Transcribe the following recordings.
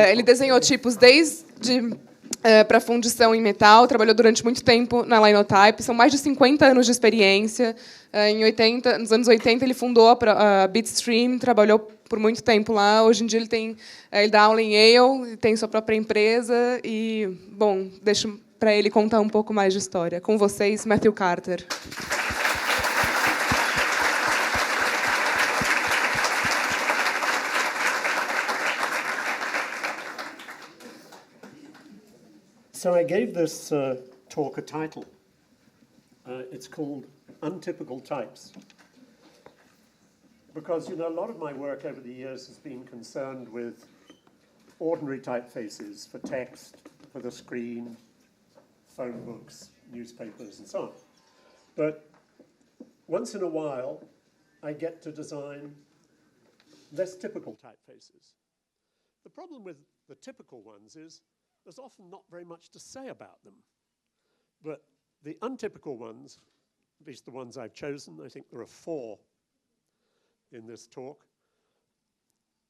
Ele desenhou tipos desde para fundição em metal, trabalhou durante muito tempo na Linotype, são mais de 50 anos de experiência. Nos anos 80, ele fundou a Bitstream, trabalhou por muito tempo lá. Hoje em dia, ele dá aula em Yale, tem sua própria empresa. E, bom, deixo para ele contar um pouco mais de história. Com vocês, Matthew Carter. So I gave this talk a title. It's called Untypical Types. Because, a lot of my work over the years has been concerned with ordinary typefaces for text, for the screen, phone books, newspapers, and so on. But once in a while, I get to design less typical typefaces. The problem with the typical ones is there's often not very much to say about them. But the untypical ones, at least the ones I've chosen, I think there are 4 in this talk,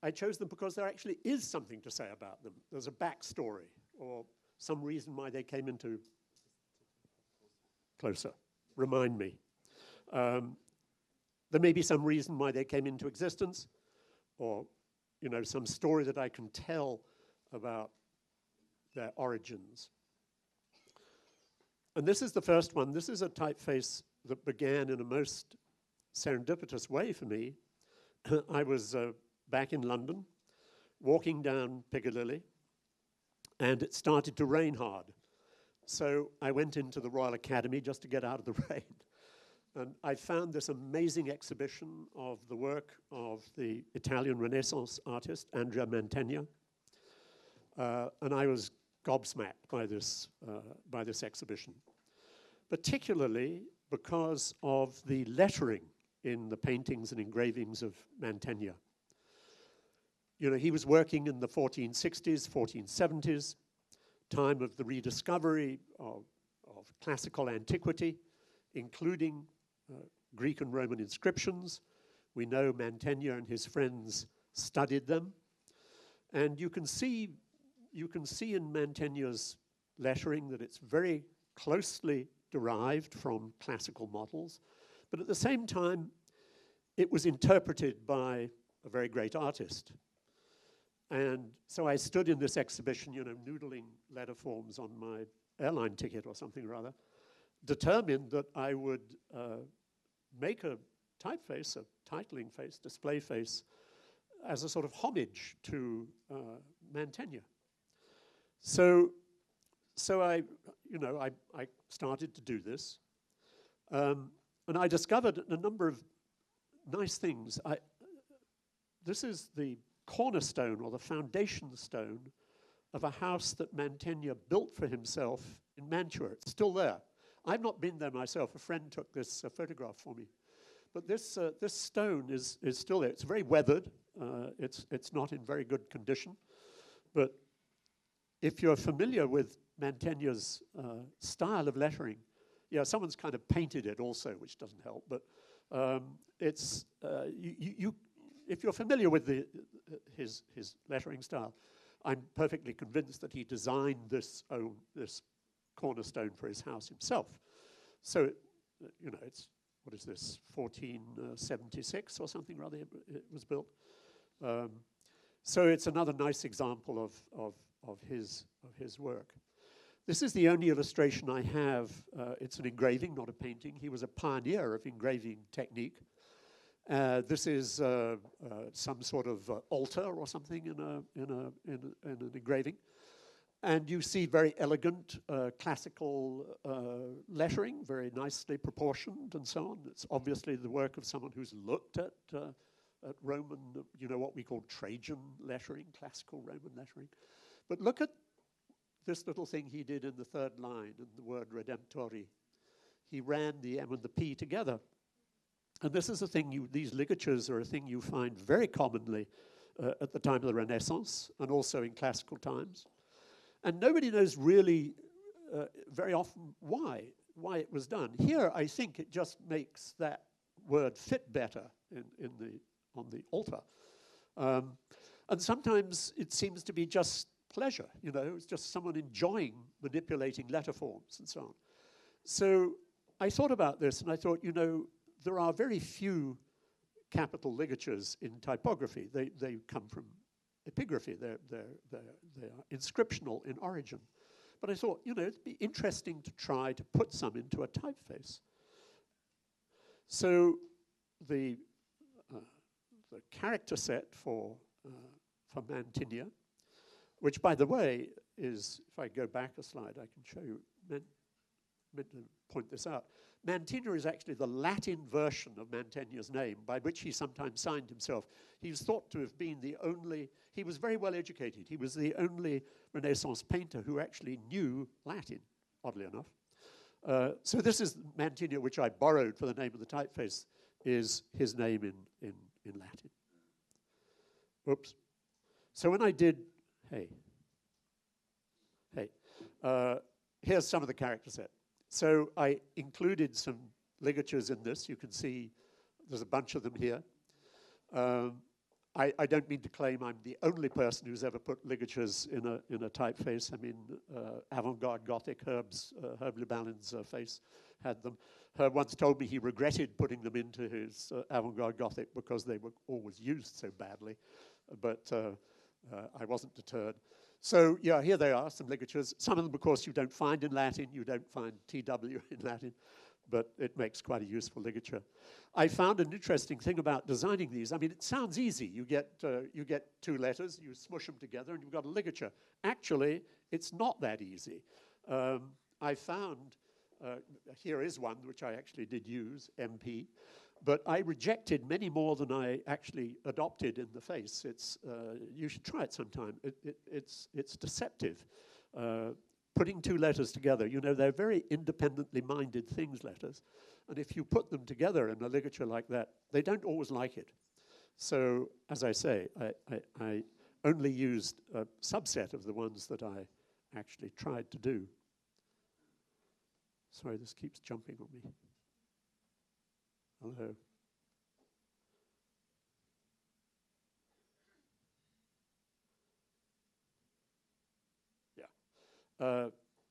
I chose them because there actually is something to say about them. There's a backstory or some reason why they came into... Closer, remind me. There may be some reason why they came into existence, or some story that I can tell about their origins. And this is the first one. This is a typeface that began in a most serendipitous way for me. I was back in London, walking down Piccadilly, and it started to rain hard. So I went into the Royal Academy just to get out of the rain. And I found this amazing exhibition of the work of the Italian Renaissance artist, Andrea Mantegna. And I was gobsmacked by this exhibition, particularly because of the lettering in the paintings and engravings of Mantegna. He was working in the 1460s, 1470s, time of the rediscovery of classical antiquity, including Greek and Roman inscriptions. We know Mantegna and his friends studied them. And you can see in Mantegna's lettering that it's very closely derived from classical models, but at the same time, it was interpreted by a very great artist. And so I stood in this exhibition, noodling letter forms on my airline ticket or something or other, determined that I would make a typeface, a titling face, display face, as a sort of homage to Mantegna. So I started to do this, and I discovered a number of nice things. This is the cornerstone or the foundation stone of a house that Mantegna built for himself in Mantua. It's still there. I've not been there myself. A friend took this photograph for me. But this stone is still there. It's very weathered. It's not in very good condition. But if you're familiar with Mantegna's style of lettering, someone's kind of painted it also, which doesn't help. But if you're familiar with his lettering style, I'm perfectly convinced that he designed this cornerstone for his house himself. So, it's, what is this, 1476 or something rather, it was built. So it's another nice example of his work. This is the only illustration I have. It's an engraving, not a painting. He was a pioneer of engraving technique. This is some sort of altar or something in an engraving. And you see very elegant classical lettering, very nicely proportioned and so on. It's obviously the work of someone who's looked at Roman, what we call Trajan lettering, classical Roman lettering. But look at this little thing he did in the third line in the word redemptori. He ran the M and the P together. And this is a thing, these ligatures are a thing you find very commonly at the time of the Renaissance and also in classical times. And nobody knows really very often why it was done. Here, I think it just makes that word fit better on the altar. And sometimes it seems to be just pleasure, you know, it's just someone enjoying manipulating letter forms and so on. So I thought about this and I thought, you know, there are very few capital ligatures in typography. They come from epigraphy, they are inscriptional in origin. But I thought, you know, it'd be interesting to try to put some into a typeface. So the character set for Mantinia, which, by the way, is, if I go back a slide, I can show you, meant to point this out. Mantinia is actually the Latin version of Mantegna's name, by which he sometimes signed himself. He's thought to have been the only, he was very well educated. He was the only Renaissance painter who actually knew Latin, oddly enough. So this is Mantinia, which I borrowed for the name of the typeface, is his name in Latin. Oops. So when I did, here's some of the character set. So I included some ligatures in this. You can see there's a bunch of them here. I don't mean to claim I'm the only person who's ever put ligatures in a typeface. I mean, avant-garde Gothic, Herb Lubalin's face had them. Herb once told me he regretted putting them into his avant-garde Gothic because they were always used so badly, but I wasn't deterred. So yeah, here they are, some ligatures. Some of them, of course, you don't find in Latin. You don't find TW in Latin, but it makes quite a useful ligature. I found an interesting thing about designing these. I mean, it sounds easy. You get two letters, you smush them together, and you've got a ligature. Actually, it's not that easy. I found, here is one which I actually did use, MP, but I rejected many more than I actually adopted in the face. It's, you should try it sometime. It's deceptive. Putting two letters together, you know, they're very independently minded things, letters. And if you put them together in a ligature like that, they don't always like it. So, as I say, I only used a subset of the ones that I actually tried to do. Sorry, this keeps jumping on me. Hello. Yeah.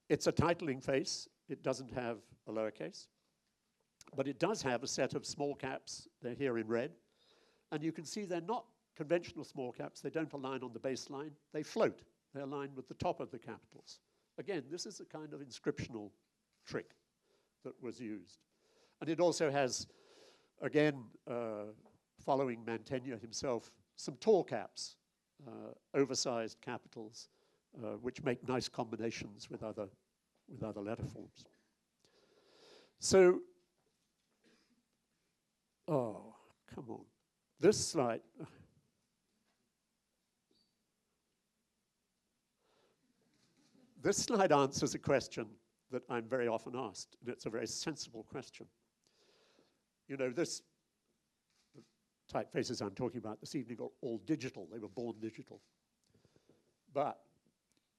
It's a titling face. It doesn't have a lowercase. But it does have a set of small caps. They're here in red. And you can see they're not conventional small caps. They don't align on the baseline. They float. They align with the top of the capitals. Again, this is a kind of inscriptional trick that was used. And it also has, again, following Mantegna himself, some tall caps, oversized capitals, which make nice combinations with other letter forms. So, oh, come on. This slide. This slide answers a question that I'm very often asked, and it's a very sensible question. You know, the typefaces I'm talking about this evening are all digital. They were born digital. But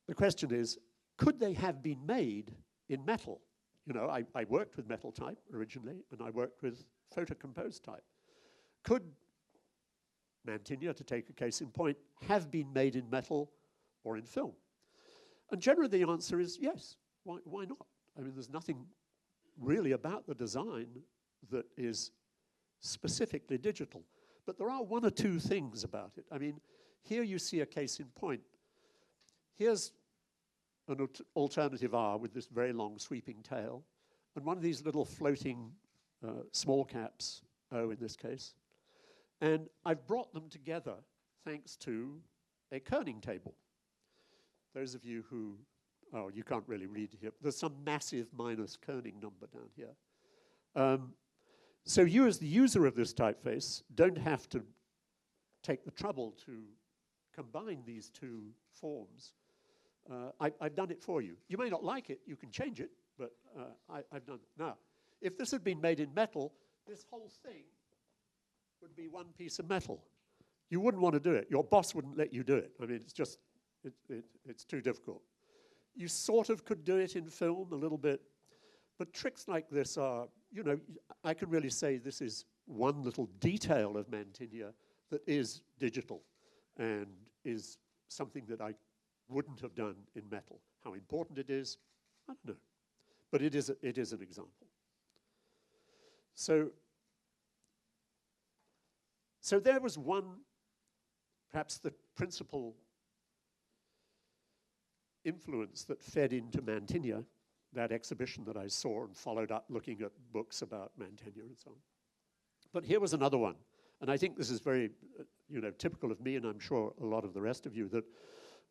the question is, could they have been made in metal? You know, I worked with metal type originally, and I worked with photo-composed type. Could Mantinia, to take a case in point, have been made in metal or in film? And generally the answer is yes. Why not? I mean, there's nothing really about the design that is specifically digital. But there are one or two things about it. I mean, here you see a case in point. Here's an alternative R with this very long sweeping tail, and one of these little floating small caps, O in this case. And I've brought them together thanks to a kerning table. Those of you who, oh, you can't really read here. There's some massive minus kerning number down here. So you as the user of this typeface don't have to take the trouble to combine these two forms. I've done it for you. You may not like it, you can change it, but I've done it. Now, if this had been made in metal, this whole thing would be one piece of metal. You wouldn't want to do it. Your boss wouldn't let you do it. I mean, it's just, it's too difficult. You sort of could do it in film a little bit, but tricks like this are, you know, I can really say this is one little detail of Mantinia that is digital. And is something that I wouldn't have done in metal. How important it is, I don't know. But it is an example. So there was one, perhaps the principal influence that fed into Mantegna, that exhibition that I saw and followed up looking at books about Mantegna and so on. But here was another one, and I think this is very, typical of me, and I'm sure a lot of the rest of you,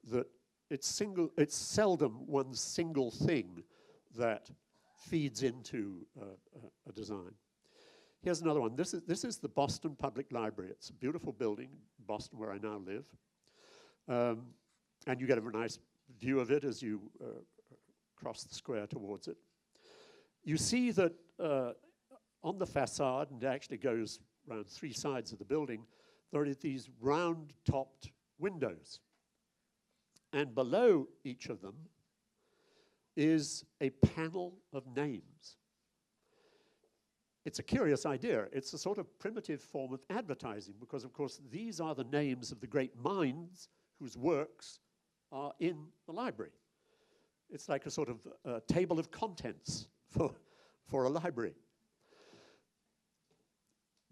that it's seldom one single thing that feeds into a design. Here's another one. This is the Boston Public Library. It's a beautiful building, Boston, where I now live, and you get a very nice view of it as you cross the square towards it. You see that on the facade, and it actually goes around 3 sides of the building, there are these round-topped windows. And below each of them is a panel of names. It's a curious idea. It's a sort of primitive form of advertising because, of course, these are the names of the great minds whose works are in the library. It's like a sort of table of contents for a library.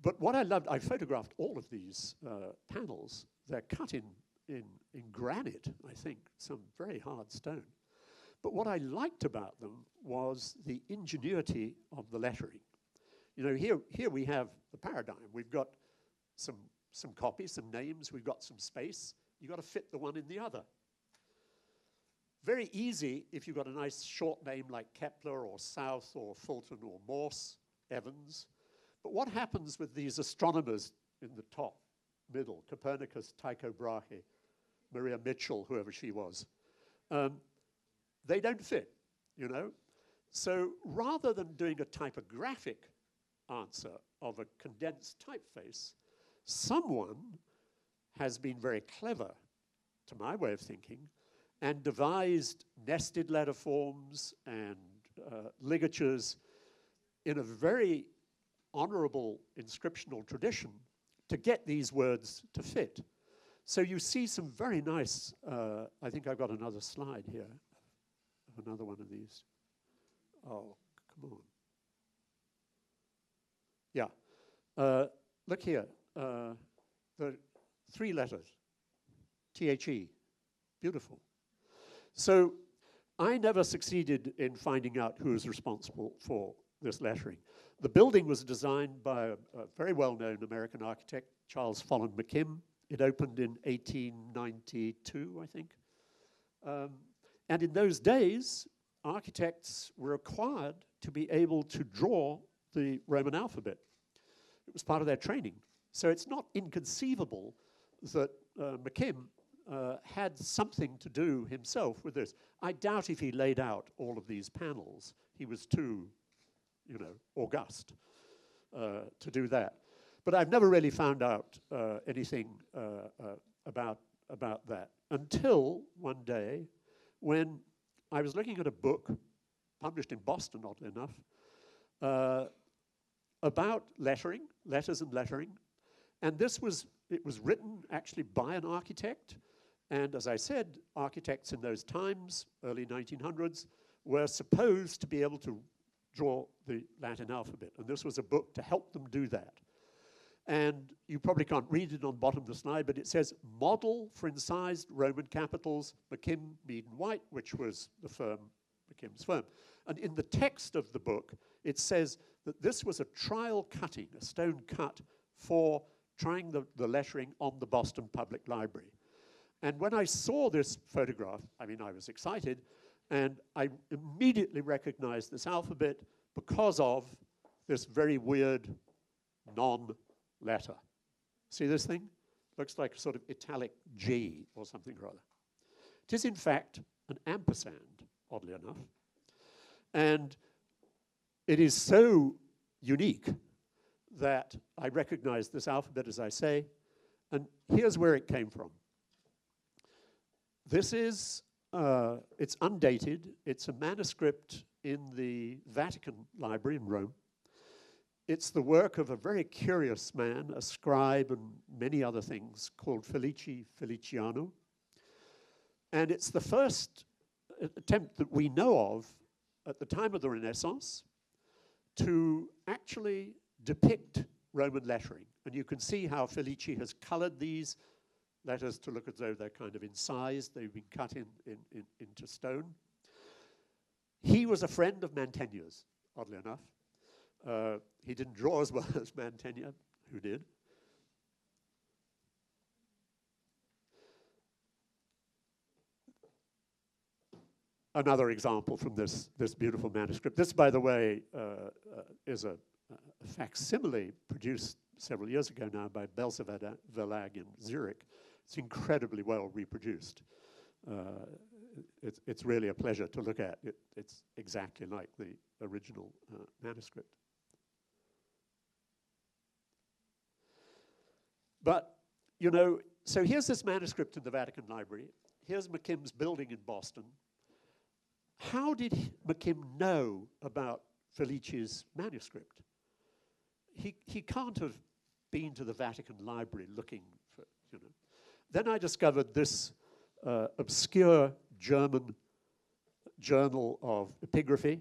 But what I loved, I photographed all of these panels. They're cut in granite, I think, some very hard stone. But what I liked about them was the ingenuity of the lettering. Here we have the paradigm. We've got some copies, some names, we've got some space. You've got to fit the one in the other. Very easy if you've got a nice short name like Kepler or South or Fulton or Morse, Evans. But what happens with these astronomers in the top middle, Copernicus, Tycho Brahe, Maria Mitchell, whoever she was? They don't fit, So rather than doing a typographic answer of a condensed typeface, someone has been very clever, to my way of thinking, and devised nested letter forms and ligatures in a very honorable inscriptional tradition to get these words to fit. So you see some very nice, I think I've got another slide here, another one of these. Oh, come on. Yeah, look here, the 3 letters, THE, beautiful. So I never succeeded in finding out who was responsible for this lettering. The building was designed by a very well-known American architect, Charles Follen McKim. It opened in 1892, I think. And in those days, architects were required to be able to draw the Roman alphabet. It was part of their training. So it's not inconceivable that McKim had something to do himself with this. I doubt if he laid out all of these panels. He was too, august to do that. But I've never really found out anything about that until one day when I was looking at a book published in Boston, oddly enough, about lettering, letters and lettering. And it was written actually by an architect. And as I said, architects in those times, early 1900s, were supposed to be able to draw the Latin alphabet. And this was a book to help them do that. And you probably can't read it on the bottom of the slide, but it says, model for incised Roman capitals, McKim, Mead and White, which was the firm, McKim's firm. And in the text of the book, it says that this was a trial cutting, a stone cut for trying the lettering on the Boston Public Library. And when I saw this photograph, I was excited, and I immediately recognized this alphabet because of this very weird non-letter. See this thing? Looks like a sort of italic G or something or other. It is, in fact, an ampersand, oddly enough. And it is so unique that I recognize this alphabet, as I say, and here's where it came from. This is, it's undated. It's a manuscript in the Vatican Library in Rome. it's the work of a very curious man, a scribe and many other things, called Felice Feliciano. And it's the first attempt that we know of at the time of the Renaissance to actually depict Roman lettering. And you can see how Felice has colored these letters to look as though they're kind of incised. They've been cut into stone. He was a friend of Mantegna's, oddly enough. He didn't draw as well as Mantegna, who did. Another example from this beautiful manuscript. This, by the way, is a facsimile produced several years ago now by Belzer Verlag in Zurich. It's incredibly well reproduced. It's really a pleasure to look at. It's exactly like the original manuscript. But, you know, so here's this manuscript in the Vatican Library. Here's McKim's building in Boston. How did McKim know about Felice's manuscript? He can't have been to the Vatican Library looking for, you know. Then I discovered this obscure German journal of epigraphy,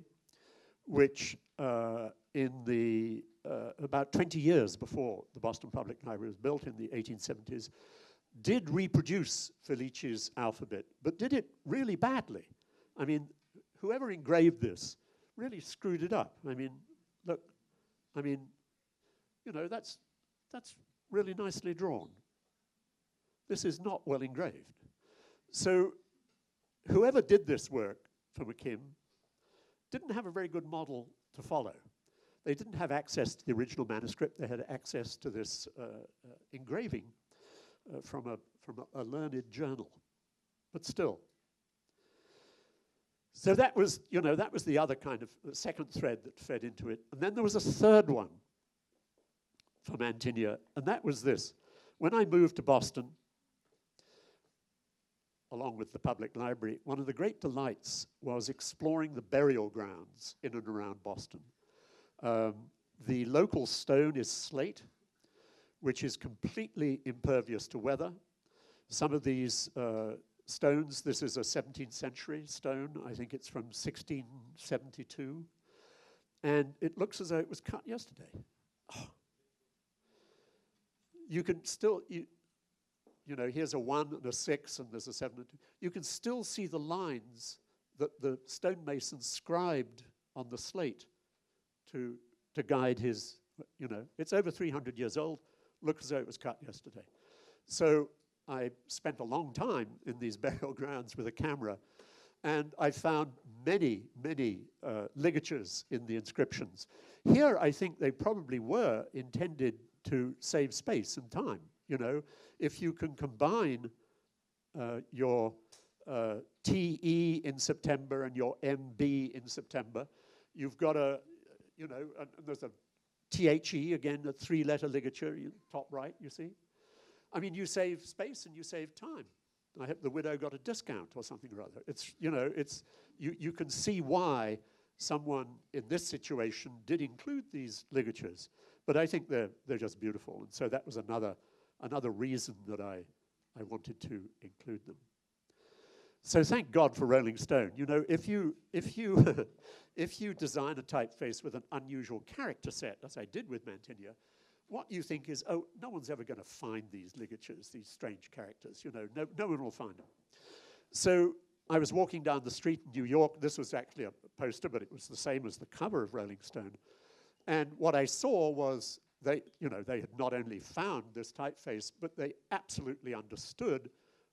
which in the about 20 years before the Boston Public Library was built in the 1870s, did reproduce Felice's alphabet, but did it really badly. I mean, whoever engraved this really screwed it up. I mean, look, I mean, you know, that's really nicely drawn. This is not well engraved. So whoever did this work for McKim didn't have a very good model to follow. They didn't have access to the original manuscript. They had access to this engraving from a learned journal, but still. So that was, you know, that was the other kind of second thread that fed into it. And then there was a third one for Mantegna, and that was this. When I moved to Boston, along with the public library, one of the great delights was exploring the burial grounds in and around Boston. The local stone is slate, which is completely impervious to weather. Some of these stones, this is a 17th century stone. I think it's from 1672. And it looks as though it was cut yesterday. Oh. You can still, you know, here's a 1 and a 6, and there's a 7 and 2. You can still see the lines that the stonemason scribed on the slate to guide his, you know, it's over 300 years old. Looks as though it was cut yesterday. So I spent a long time in these burial grounds with a camera, and I found many, many ligatures in the inscriptions. Here, I think they probably were intended to save space and time. You know, if you can combine your TE in September and your MB in September, you've got a, you know, there's a THE, again, a 3-letter ligature, top right, you see? I mean, you save space and you save time. I hope the widow got a discount or something or other. It's, you know, it's, you can see why someone in this situation did include these ligatures. But I think they're just beautiful. And so that was another reason that I wanted to include them. So thank God for Rolling Stone. You know, if you design a typeface with an unusual character set, as I did with Mantegna, what you think is, oh, no one's ever going to find these ligatures, these strange characters. You know, no one will find them. So I was walking down the street in New York. This was actually a poster, but it was the same as the cover of Rolling Stone. And what I saw was they had not only found this typeface, but they absolutely understood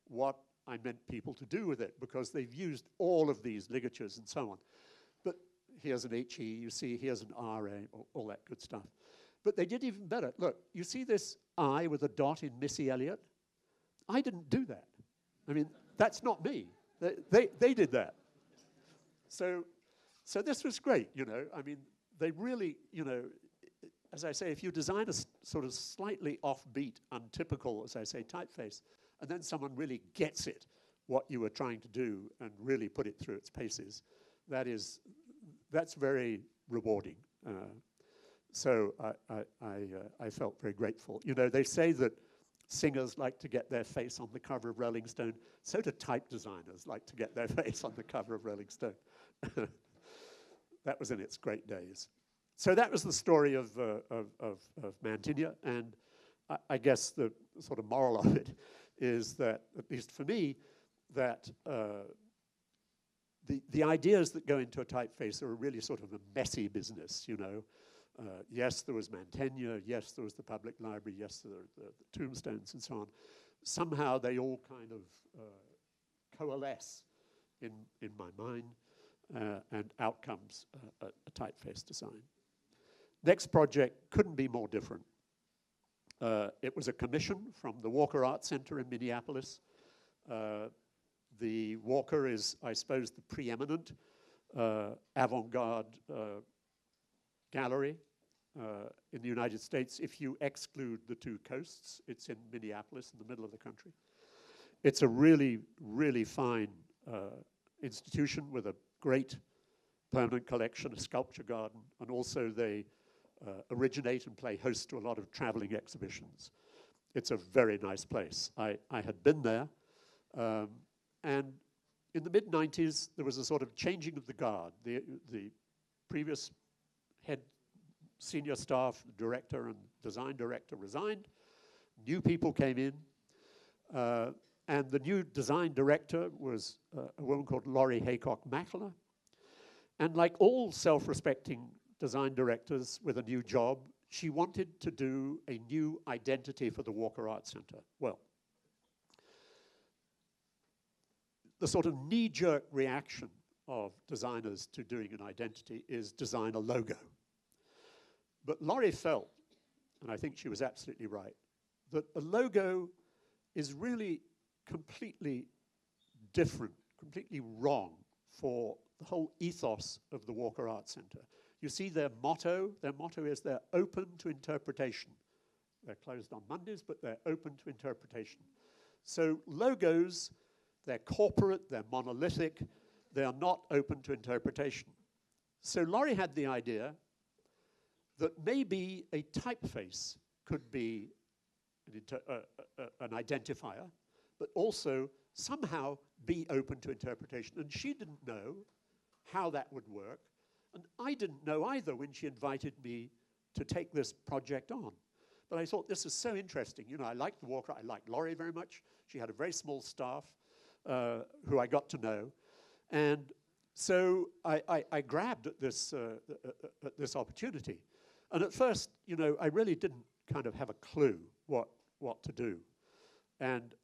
what I meant people to do with it, because they've used all of these ligatures and so on. But here's an HE, you see, here's an RA, all that good stuff. But they did even better. Look, you see this I with a dot in Missy Elliott? I didn't do that. I mean, that's not me. They did that. So this was great, you know. I mean, they really, you know, as I say, if you design a sort of slightly offbeat, untypical, as I say, typeface, and then someone really gets it, what you were trying to do, and really put it through its paces, that's very rewarding. So I felt very grateful. You know, they say that singers like to get their face on the cover of Rolling Stone. So do type designers like to get their face on the cover of Rolling Stone. That was in its great days. So that was the story of Mantinia, and I guess the sort of moral of it is that, at least for me, that the ideas that go into a typeface are really sort of a messy business, you know. Yes, there was Mantegna, yes, there was the public library, yes, there were the tombstones and so on. Somehow they all kind of coalesce in my mind, and out comes a typeface design. Next project couldn't be more different. It was a commission from the Walker Art Center in Minneapolis. The Walker is, I suppose, the preeminent avant-garde gallery in the United States. If you exclude the two coasts, it's in Minneapolis, in the middle of the country. It's a really, really fine institution with a great permanent collection, a sculpture garden, and also they originate and play host to a lot of traveling exhibitions. It's a very nice place. I had been there, and in the mid-90s, there was a sort of changing of the guard. The previous head senior staff, director and design director resigned. New people came in, and the new design director was a woman called Laurie Haycock-Mackler. And like all self-respecting design directors with a new job, she wanted to do a new identity for the Walker Art Center. Well, the sort of knee-jerk reaction of designers to doing an identity is design a logo. But Laurie felt, and I think she was absolutely right, that a logo is really completely different, completely wrong for the whole ethos of the Walker Art Center. You see their motto is they're open to interpretation. They're closed on Mondays, but they're open to interpretation. So logos, they're corporate, they're monolithic, they are not open to interpretation. So Laurie had the idea that maybe a typeface could be an identifier, but also somehow be open to interpretation. And she didn't know how that would work. And I didn't know either when she invited me to take this project on. But I thought, this is so interesting. You know, I liked the Walker, I liked Laurie very much. She had a very small staff who I got to know. And so I grabbed at this opportunity. And at first, you know, I really didn't kind of have a clue what to do. And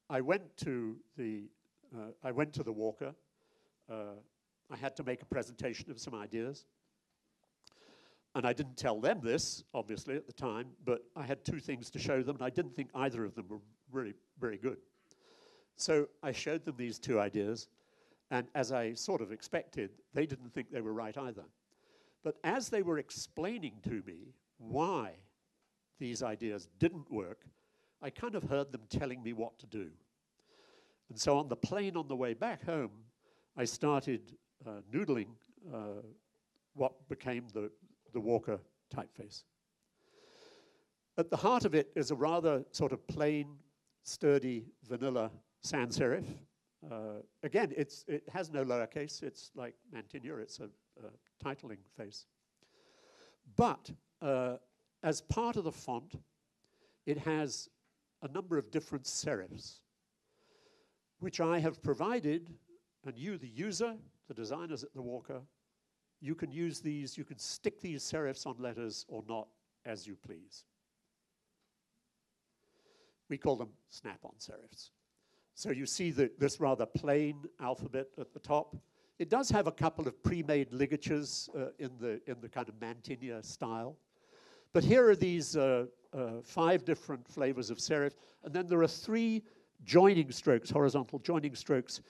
I went to the Walker. I had to make a presentation of some ideas. And I didn't tell them this, obviously, at the time, but I had two things to show them, and I didn't think either of them were really very good. So I showed them these two ideas, and as I sort of expected, they didn't think they were right either. But as they were explaining to me why these ideas didn't work, I kind of heard them telling me what to do. And so on the plane on the way back home, I started noodling what became the Walker typeface. At the heart of it is a rather sort of plain, sturdy, vanilla sans serif. Again, it has no lowercase. It's like Mantinia. It's a titling face. But as part of the font, it has a number of different serifs, which I have provided, and you, the user, the designers at the Walker, you can use these, you can stick these serifs on letters or not, as you please. We call them snap-on serifs. So you see this rather plain alphabet at the top. It does have a couple of pre-made ligatures in the kind of Mantinia style. But here are these 5 different flavors of serif, and then there are 3 joining strokes, horizontal joining strokes,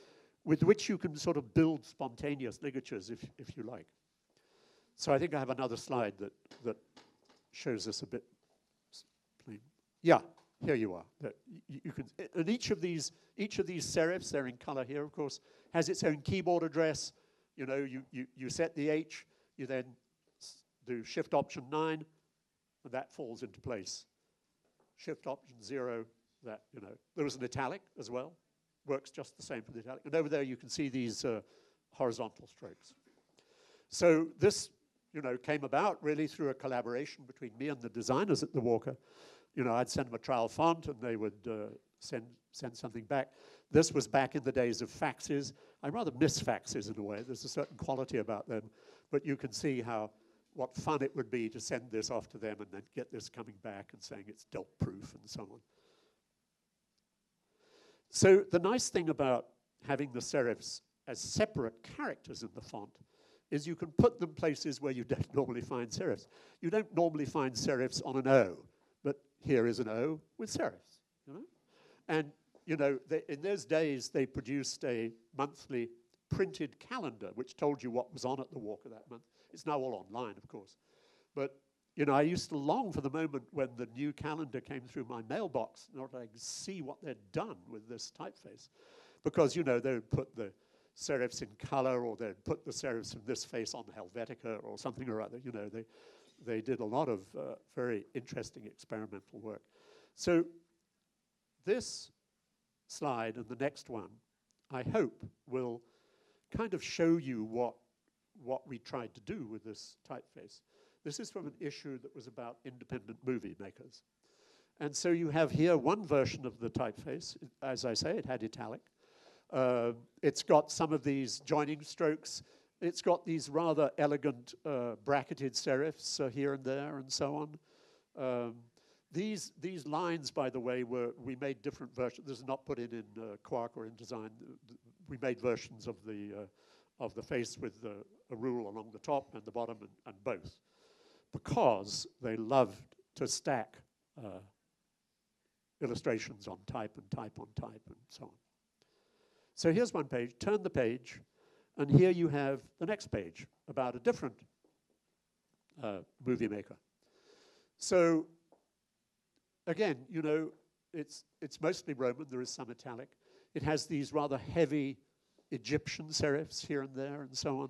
with which you can sort of build spontaneous ligatures if you like. So I think I have another slide that shows this a bit plain. Yeah, here you are. You can, and each of these serifs, they're in color here, of course, has its own keyboard address. You know, you set the H, you then do Shift Option 9, and that falls into place. Shift Option 0, that, there was an italic as well. Works just the same for the italic. And over there you can see these horizontal strokes. So this, came about really through a collaboration between me and the designers at the Walker. I'd send them a trial font and they would send something back. This was back in the days of faxes. I rather miss faxes in a way. There's a certain quality about them. But you can see what fun it would be to send this off to them and then get this coming back and saying it's delp-proof and so on. So the nice thing about having the serifs as separate characters in the font is you can put them places where you don't normally find serifs. You don't normally find serifs on an O, but here is an O with serifs, And, in those days, they produced a monthly printed calendar, which told you what was on at the Walker that month. It's now all online, of course. But, I used to long for the moment when the new calendar came through my mailbox in order to see what they'd done with this typeface. Because, they would put the serifs in color, or they'd put the serifs from this face on Helvetica or something or other. They did a lot of very interesting experimental work. So this slide and the next one, I hope, will kind of show you what we tried to do with this typeface. This is from an issue that was about independent movie makers. And so you have here one version of the typeface. As I say, it had italic. It's got some of these joining strokes. It's got these rather elegant bracketed serifs here and there and so on. These lines, by the way, we made different versions. This is not put in Quark or InDesign. We made versions of the face with a rule along the top and the bottom and both, because they loved to stack illustrations on type and type on type and so on. So here's one page. Turn the page, and here you have the next page about a different movie maker. So again, it's mostly Roman. There is some italic. It has these rather heavy Egyptian serifs here and there and so on.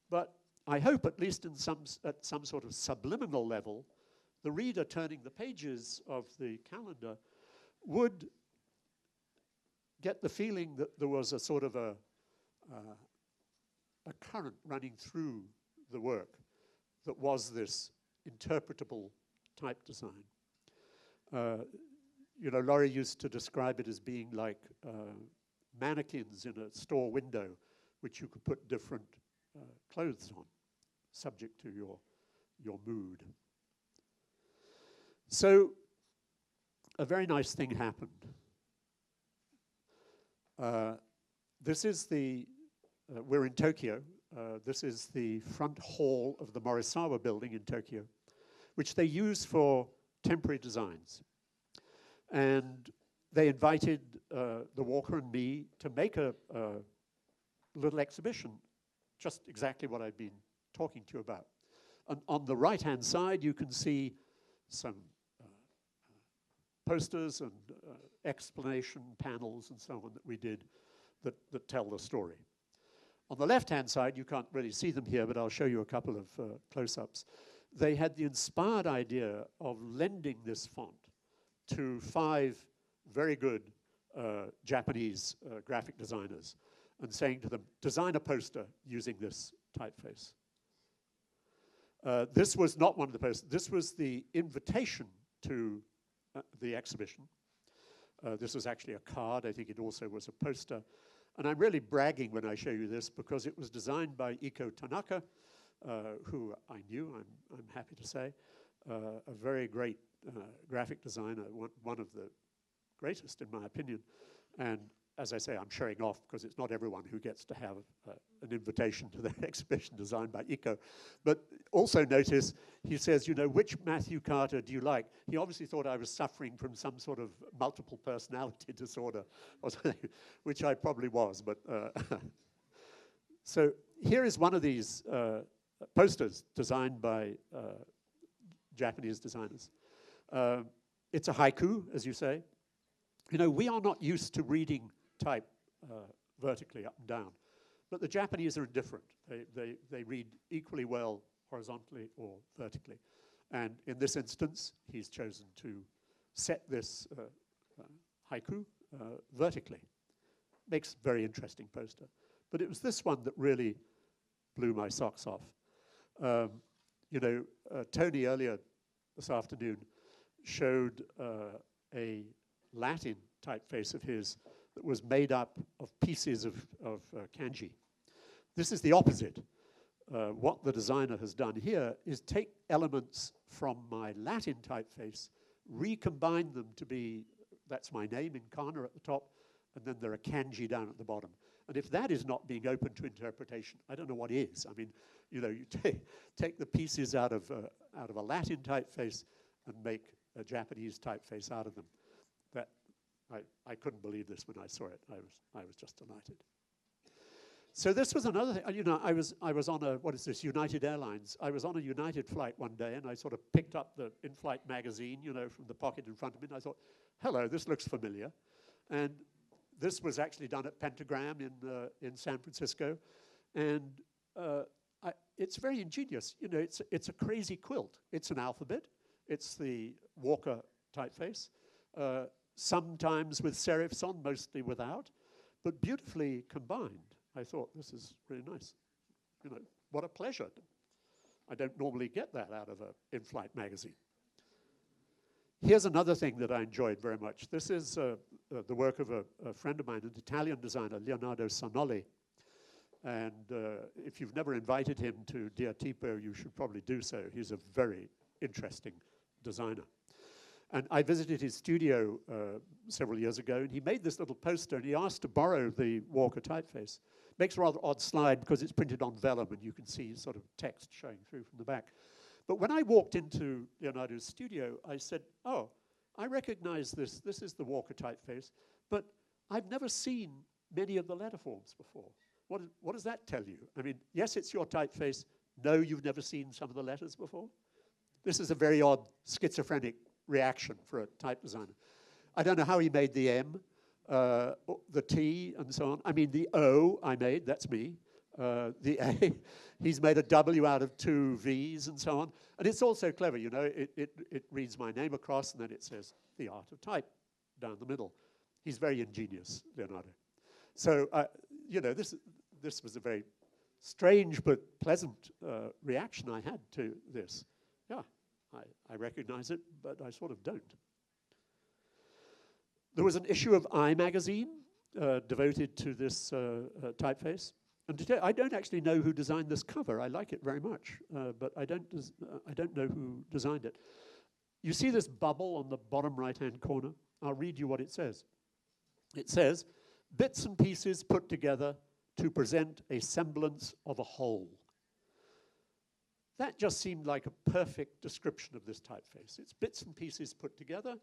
But I hope, at least at some sort of subliminal level, the reader turning the pages of the calendar would get the feeling that there was a sort of a current running through the work that was this interpretable type design. Laurie used to describe it as being like mannequins in a store window, which you could put different clothes on, subject to your mood. So a very nice thing happened. This is we're in Tokyo. This is the front hall of the Morisawa building in Tokyo, which they use for temporary designs. And they invited the Walker and me to make a little exhibition, just exactly what I've been talking to you about. And on the right-hand side, you can see some posters and explanation panels and so on that we did that tell the story. On the left-hand side, you can't really see them here, but I'll show you a couple of close-ups. They had the inspired idea of lending this font to 5 very good Japanese graphic designers and saying to them, design a poster using this typeface. This was not one of the posters. This was the invitation to the exhibition. This was actually a card. I think it also was a poster. And I'm really bragging when I show you this because it was designed by Iko Tanaka, who I knew, I'm happy to say, a very great graphic designer, one of the greatest in my opinion. And as I say, I'm showing off because it's not everyone who gets to have an invitation to the exhibition designed by Iko. But also notice, he says, which Matthew Carter do you like? He obviously thought I was suffering from some sort of multiple personality disorder, or something, which I probably was. But so here is one of these posters designed by Japanese designers. It's a haiku, as you say. We are not used to reading type vertically up and down, but the Japanese are indifferent. They read equally well horizontally or vertically. And in this instance, he's chosen to set this haiku vertically. Makes a very interesting poster. But it was this one that really blew my socks off. Tony earlier this afternoon showed a Latin typeface of his that was made up of pieces of kanji. This is the opposite. What the designer has done here is take elements from my Latin typeface, recombine them to be, that's my name in kana at the top, and then there are kanji down at the bottom. And if that is not being open to interpretation, I don't know what is. I mean, you take the pieces out of a Latin typeface and make a Japanese typeface out of them. That I couldn't believe this when I saw it. I was just delighted. So this was another thing. I was on what is this, United Airlines. I was on a United flight one day, and I sort of picked up the in-flight magazine, from the pocket in front of me, and I thought, hello, this looks familiar. And this was actually done at Pentagram in San Francisco, and it's very ingenious. It's a crazy quilt. It's an alphabet. It's the Walker typeface, sometimes with serifs on, mostly without, but beautifully combined. I thought, this is really nice. What a pleasure. I don't normally get that out of an in-flight magazine. Here's another thing that I enjoyed very much. This is the work of a friend of mine, an Italian designer, Leonardo Sanoli. And if you've never invited him to DiaTipo, you should probably do so. He's a very interesting designer. And I visited his studio several years ago, and he made this little poster, and he asked to borrow the Walker typeface. Makes a rather odd slide because it's printed on vellum, and you can see sort of text showing through from the back. But when I walked into Leonardo's studio, I said, oh, I recognize this. This is the Walker typeface, but I've never seen many of the letterforms before. What does that tell you? I mean, yes, it's your typeface. No, you've never seen some of the letters before. This is a very odd schizophrenic reaction for a type designer. I don't know how he made the M, the T, and so on. I mean, the O I made, that's me. The A, he's made a W out of 2 V's and so on. And it's also clever, it reads my name across, and then it says the art of type down the middle. He's very ingenious, Leonardo. So, this was a very strange but pleasant reaction I had to this. Yeah, I recognize it, but I sort of don't. There was an issue of I magazine devoted to this typeface. And today, I don't actually know who designed this cover. I like it very much, but I don't know who designed it. You see this bubble on the bottom right-hand corner? I'll read you what it says. It says, bits and pieces put together to present a semblance of a whole. That just seemed like a perfect description of this typeface. It's bits and pieces put together,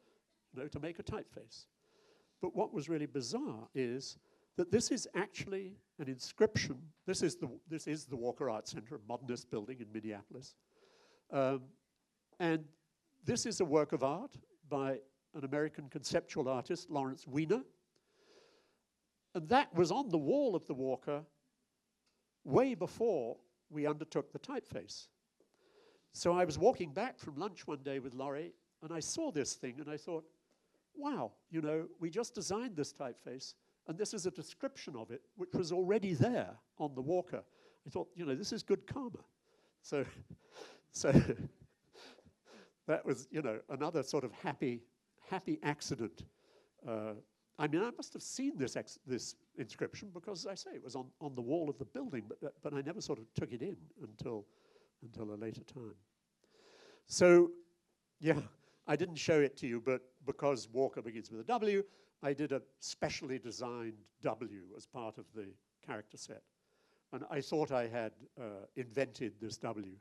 to make a typeface. But what was really bizarre is that this is actually an inscription. This is the Walker Art Center, a modernist building in Minneapolis. And this is a work of art by an American conceptual artist, Lawrence Weiner. And that was on the wall of the Walker way before we undertook the typeface. So I was walking back from lunch one day with Laurie, and I saw this thing, and I thought, wow, we just designed this typeface, and this is a description of it, which was already there on the Walker. I thought, this is good karma. So that was, another sort of happy accident. I mean, I must have seen this inscription because, as I say, it was on the wall of the building, but I never sort of took it in until a later time. So, yeah, I didn't show it to you, but because Walker begins with a W, I did a specially designed W as part of the character set. And I thought I had invented this W.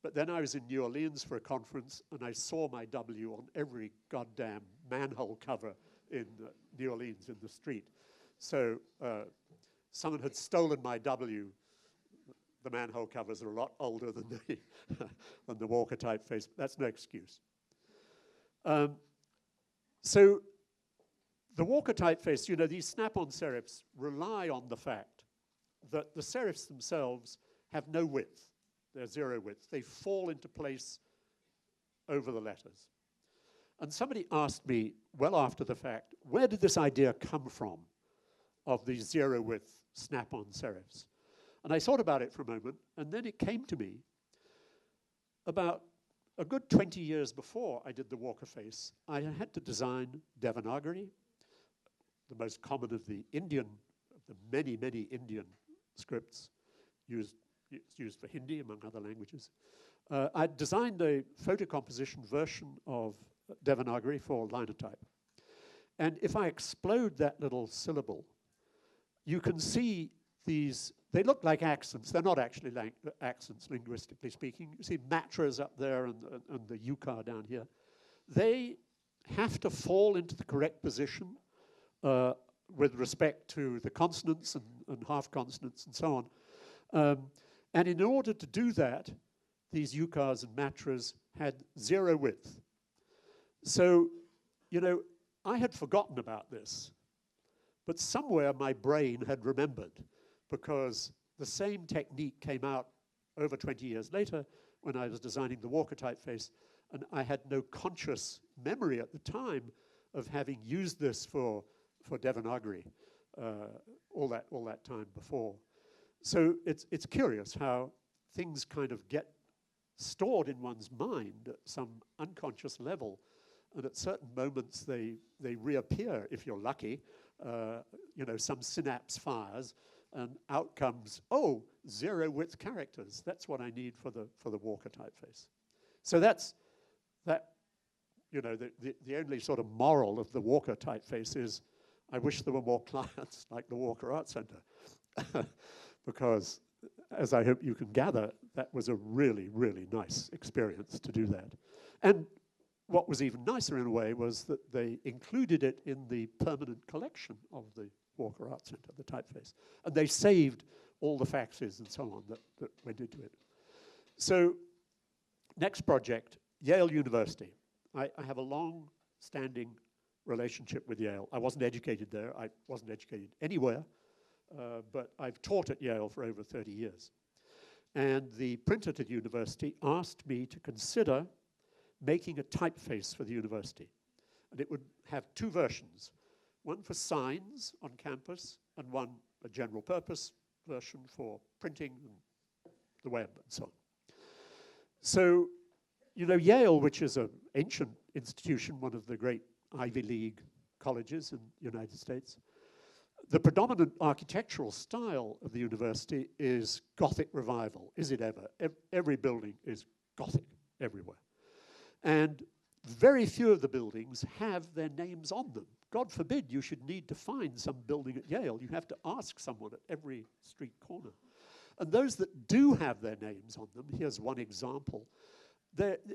But then I was in New Orleans for a conference, and I saw my W on every goddamn manhole cover in New Orleans in the street. So someone had stolen my W. The manhole covers are a lot older than the Walker typeface. That's no excuse. So the Walker typeface, these snap-on serifs rely on the fact that the serifs themselves have no width. they're zero width. They fall into place over the letters. And somebody asked me, well after the fact, where did this idea come from of these zero width snap-on serifs? And I thought about it for a moment, and then it came to me about a good 20 years before I did the Walker face. I had to design Devanagari, the most common of the many, many Indian scripts used for Hindi, among other languages. I designed a photocomposition version of Devanagari for linotype. And if I explode that little syllable, you can see these, they look like accents. They're not actually accents, linguistically speaking. You see matras up there and the yukar down here. They have to fall into the correct position with respect to the consonants and half consonants and so on. And in order to do that, these yukars and matras had zero width. So, you know, I had forgotten about this, but somewhere my brain had remembered, because the same technique came out over 20 years later when I was designing the Walker typeface, and I had no conscious memory at the time of having used this for Devanagari all that time before. So it's curious how things kind of get stored in one's mind at some unconscious level, and at certain moments they reappear if you're lucky. You know, some synapse fires, and out comes, oh, zero width characters. That's what I need for the Walker typeface. So that's that. You know, the only sort of moral of the Walker typeface is, I wish there were more clients like the Walker Art Center, because, as I hope you can gather, that was a really, really nice experience to do that. And what was even nicer in a way was that they included it in the permanent collection of the Walker Art Center, the typeface. And they saved all the faxes and so on that went into it. So, next project, Yale University. I have a long-standing relationship with Yale. I wasn't educated there. I wasn't educated anywhere. But I've taught at Yale for over 30 years. And the printer at the university asked me to consider making a typeface for the university. And it would have two versions, one for signs on campus and one a general purpose version for printing and the web and so on. So, you know, Yale, which is an ancient institution, one of the great Ivy League colleges in the United States, the predominant architectural style of the university is Gothic revival. Is it ever? Every building is Gothic everywhere. And very few of the buildings have their names on them. God forbid you should need to find some building at Yale. You have to ask someone at every street corner. And those that do have their names on them, here's one example,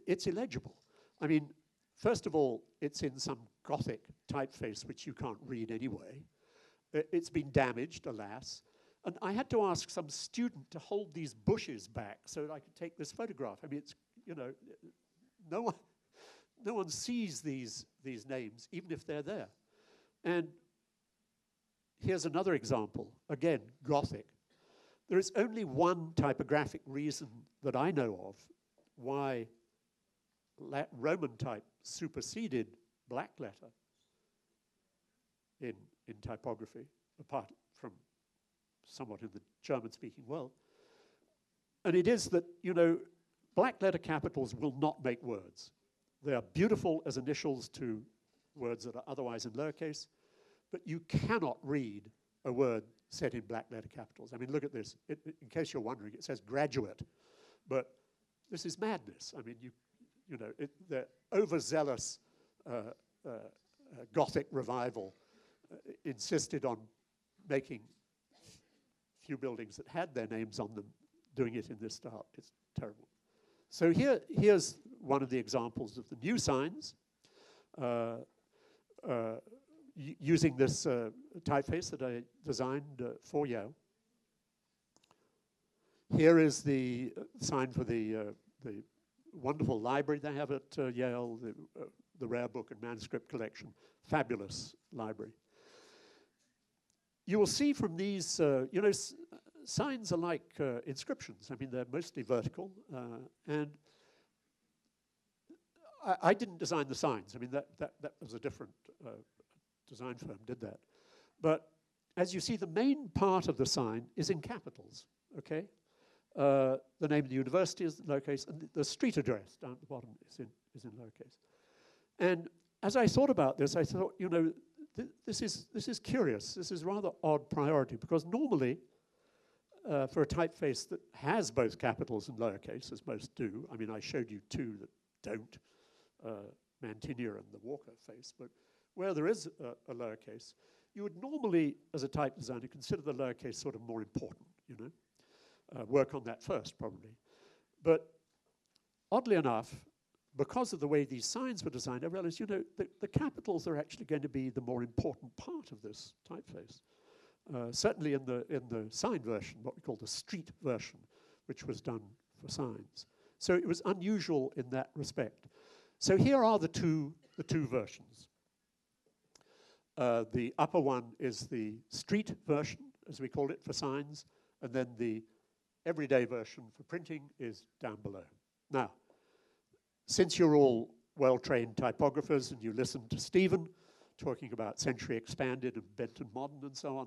it's illegible. I mean, first of all, it's in some Gothic typeface which you can't read anyway. It's been damaged, alas. And I had to ask some student to hold these bushes back so that I could take this photograph. I mean, it's, you know, no one sees these names, even if they're there. And here's another example, again, Gothic. There is only one typographic reason that I know of why Roman type superseded black letter in typography, apart from somewhat in the German-speaking world. And it is that, you know, black letter capitals will not make words. They are beautiful as initials to words that are otherwise in lowercase, but you cannot read a word set in black letter capitals. I mean, look at this. In case you're wondering, it says graduate, but this is madness. I mean, you know, the overzealous Gothic revival insisted on making few buildings that had their names on them, doing it in this style. It's terrible. So here's one of the examples of the new signs using this typeface that I designed for Yale. Here is the sign for the wonderful library they have at Yale, the rare book and manuscript collection. Fabulous library. You will see from these, you know, signs are like inscriptions. I mean, they're mostly vertical, and I didn't design the signs. I mean, that was a different design firm did that. But as you see, the main part of the sign is in capitals, okay? The name of the university is lowercase, and the street address down at the bottom is in lowercase. And as I thought about this, I thought, you know, this is curious. This is rather odd priority, because normally, for a typeface that has both capitals and lowercase, as most do, I mean, I showed you two that don't, Mantinia and the Walker face, but where there is a lowercase, you would normally, as a type designer, consider the lowercase sort of more important, you know? Work on that first, probably. But oddly enough, because of the way these signs were designed, I realized, you know, the capitals are actually going to be the more important part of this typeface. Certainly in the sign version, what we call the street version, which was done for signs. So it was unusual in that respect. So here are the two versions. The upper one is the street version, as we call it, for signs, and then the everyday version for printing is down below. Now, since you're all well-trained typographers and you listened to Stephen talking about Century Expanded and Benton Modern and so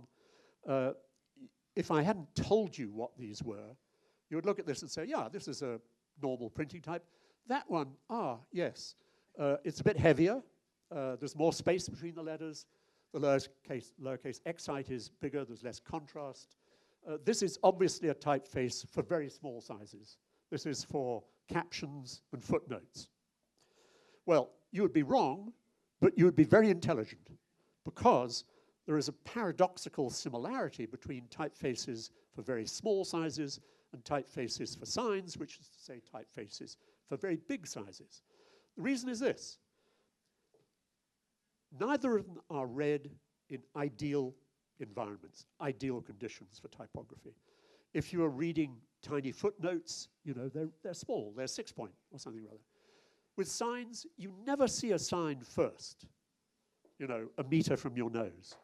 on, if I hadn't told you what these were, you would look at this and say, yeah, this is a normal printing type. That one, yes, it's a bit heavier. There's more space between the letters. The lowercase excite is bigger. There's less contrast. This is obviously a typeface for very small sizes. This is for captions and footnotes. Well, you would be wrong, but you would be very intelligent, because there is a paradoxical similarity between typefaces for very small sizes and typefaces for signs, which is to say typefaces for very big sizes. The reason is this. Neither of them are read in ideal environments, ideal conditions for typography. If you are reading tiny footnotes, you know, they're small, they're 6 point or something rather. With signs, you never see a sign first, you know, a meter from your nose.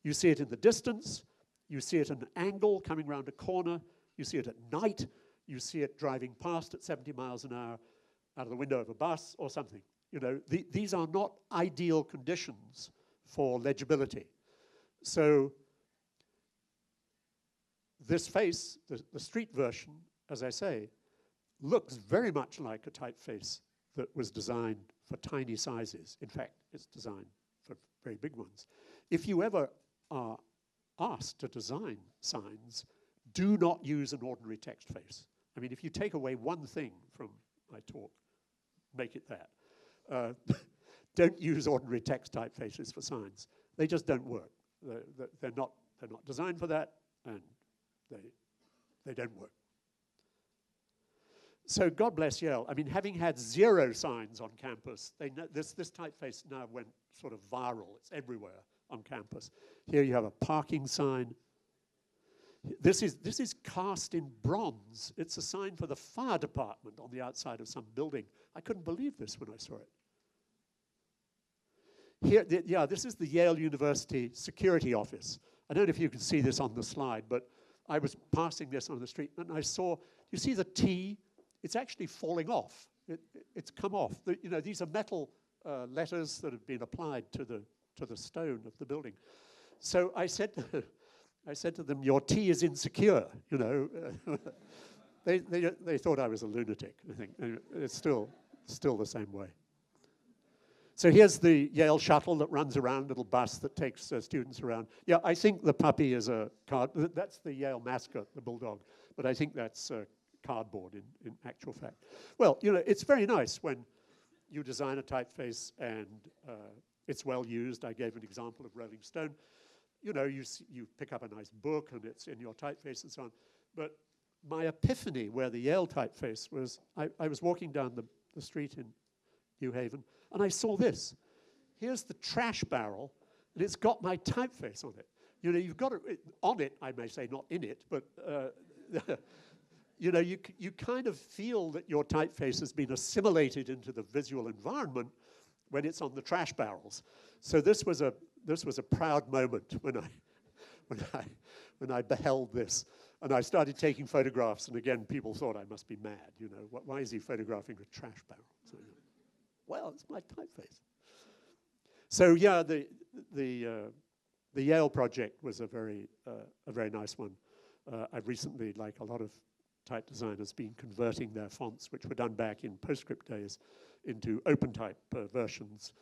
You see it in the distance, you see it at an angle coming around a corner, you see it at night, you see it driving past at 70 miles an hour out of the window of a bus or something. You know, these are not ideal conditions for legibility. So this face, the street version, as I say, looks very much like a typeface that was designed for tiny sizes. In fact, it's designed for very big ones. If you ever are asked to design signs, do not use an ordinary text face. I mean, if you take away one thing from my talk, make it that. Don't use ordinary text typefaces for signs. They just don't work. They're not designed for that, and they don't work. So God bless Yale. I mean, having had 0 signs on campus, they know this typeface now went sort of viral. It's everywhere on campus. Here you have a parking sign. This is cast in bronze. It's a sign for the fire department on the outside of some building. I couldn't believe this when I saw it. Here, this is the Yale University security office. I don't know if you can see this on the slide, but I was passing this on the street, and I saw, you see the T? It's actually falling off. It's come off. You know, these are metal letters that have been applied to the stone of the building. So I said to them, your T is insecure, you know. They thought I was a lunatic, I think. And it's still the same way. So here's the Yale shuttle that runs around, little bus that takes students around. Yeah, I think the puppy is a card. That's the Yale mascot, the bulldog. But I think that's cardboard in actual fact. Well, you know, it's very nice when you design a typeface and it's well used. I gave an example of Rolling Stone. You know, you pick up a nice book and it's in your typeface and so on. But my epiphany where the Yale typeface was, I was walking down the street in New Haven, and I saw this. Here's the trash barrel, and it's got my typeface on it. You know, you've got it on it, I may say, not in it, but you know, you kind of feel that your typeface has been assimilated into the visual environment when it's on the trash barrels. So this was a proud moment when and I beheld this. And I started taking photographs, and again, people thought I must be mad. You know, why is he photographing a trash barrel? So, well, it's my typeface. So yeah, the Yale project was a very nice one. I've recently, like a lot of type designers, been converting their fonts, which were done back in PostScript days, into OpenType versions.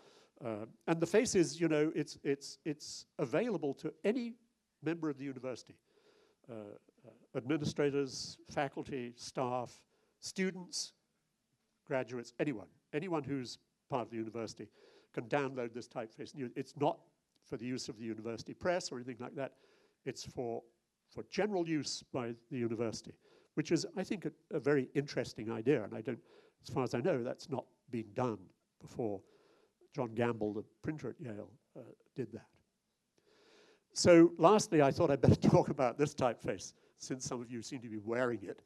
And the faces, you know, it's available to any member of the university. Administrators, faculty, staff, students, graduates, anyone who's part of the university can download this typeface. It's not for the use of the university press or anything like that. It's for general use by the university, which is, I think, a very interesting idea. And as far as I know, that's not been done before John Gamble, the printer at Yale, did that. So lastly, I thought I'd better talk about this typeface, since some of you seem to be wearing it.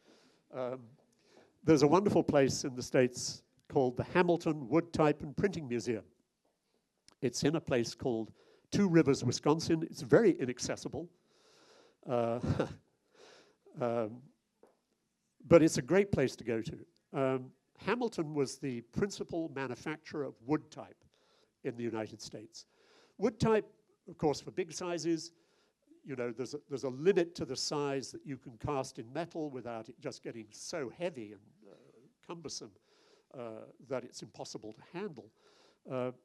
There's a wonderful place in the States called the Hamilton Wood Type and Printing Museum. It's in a place called Two Rivers, Wisconsin. It's very inaccessible. But it's a great place to go to. Hamilton was the principal manufacturer of wood type in the United States. Wood type, of course, for big sizes, you know, there's a limit to the size that you can cast in metal without it just getting so heavy and cumbersome that it's impossible to handle.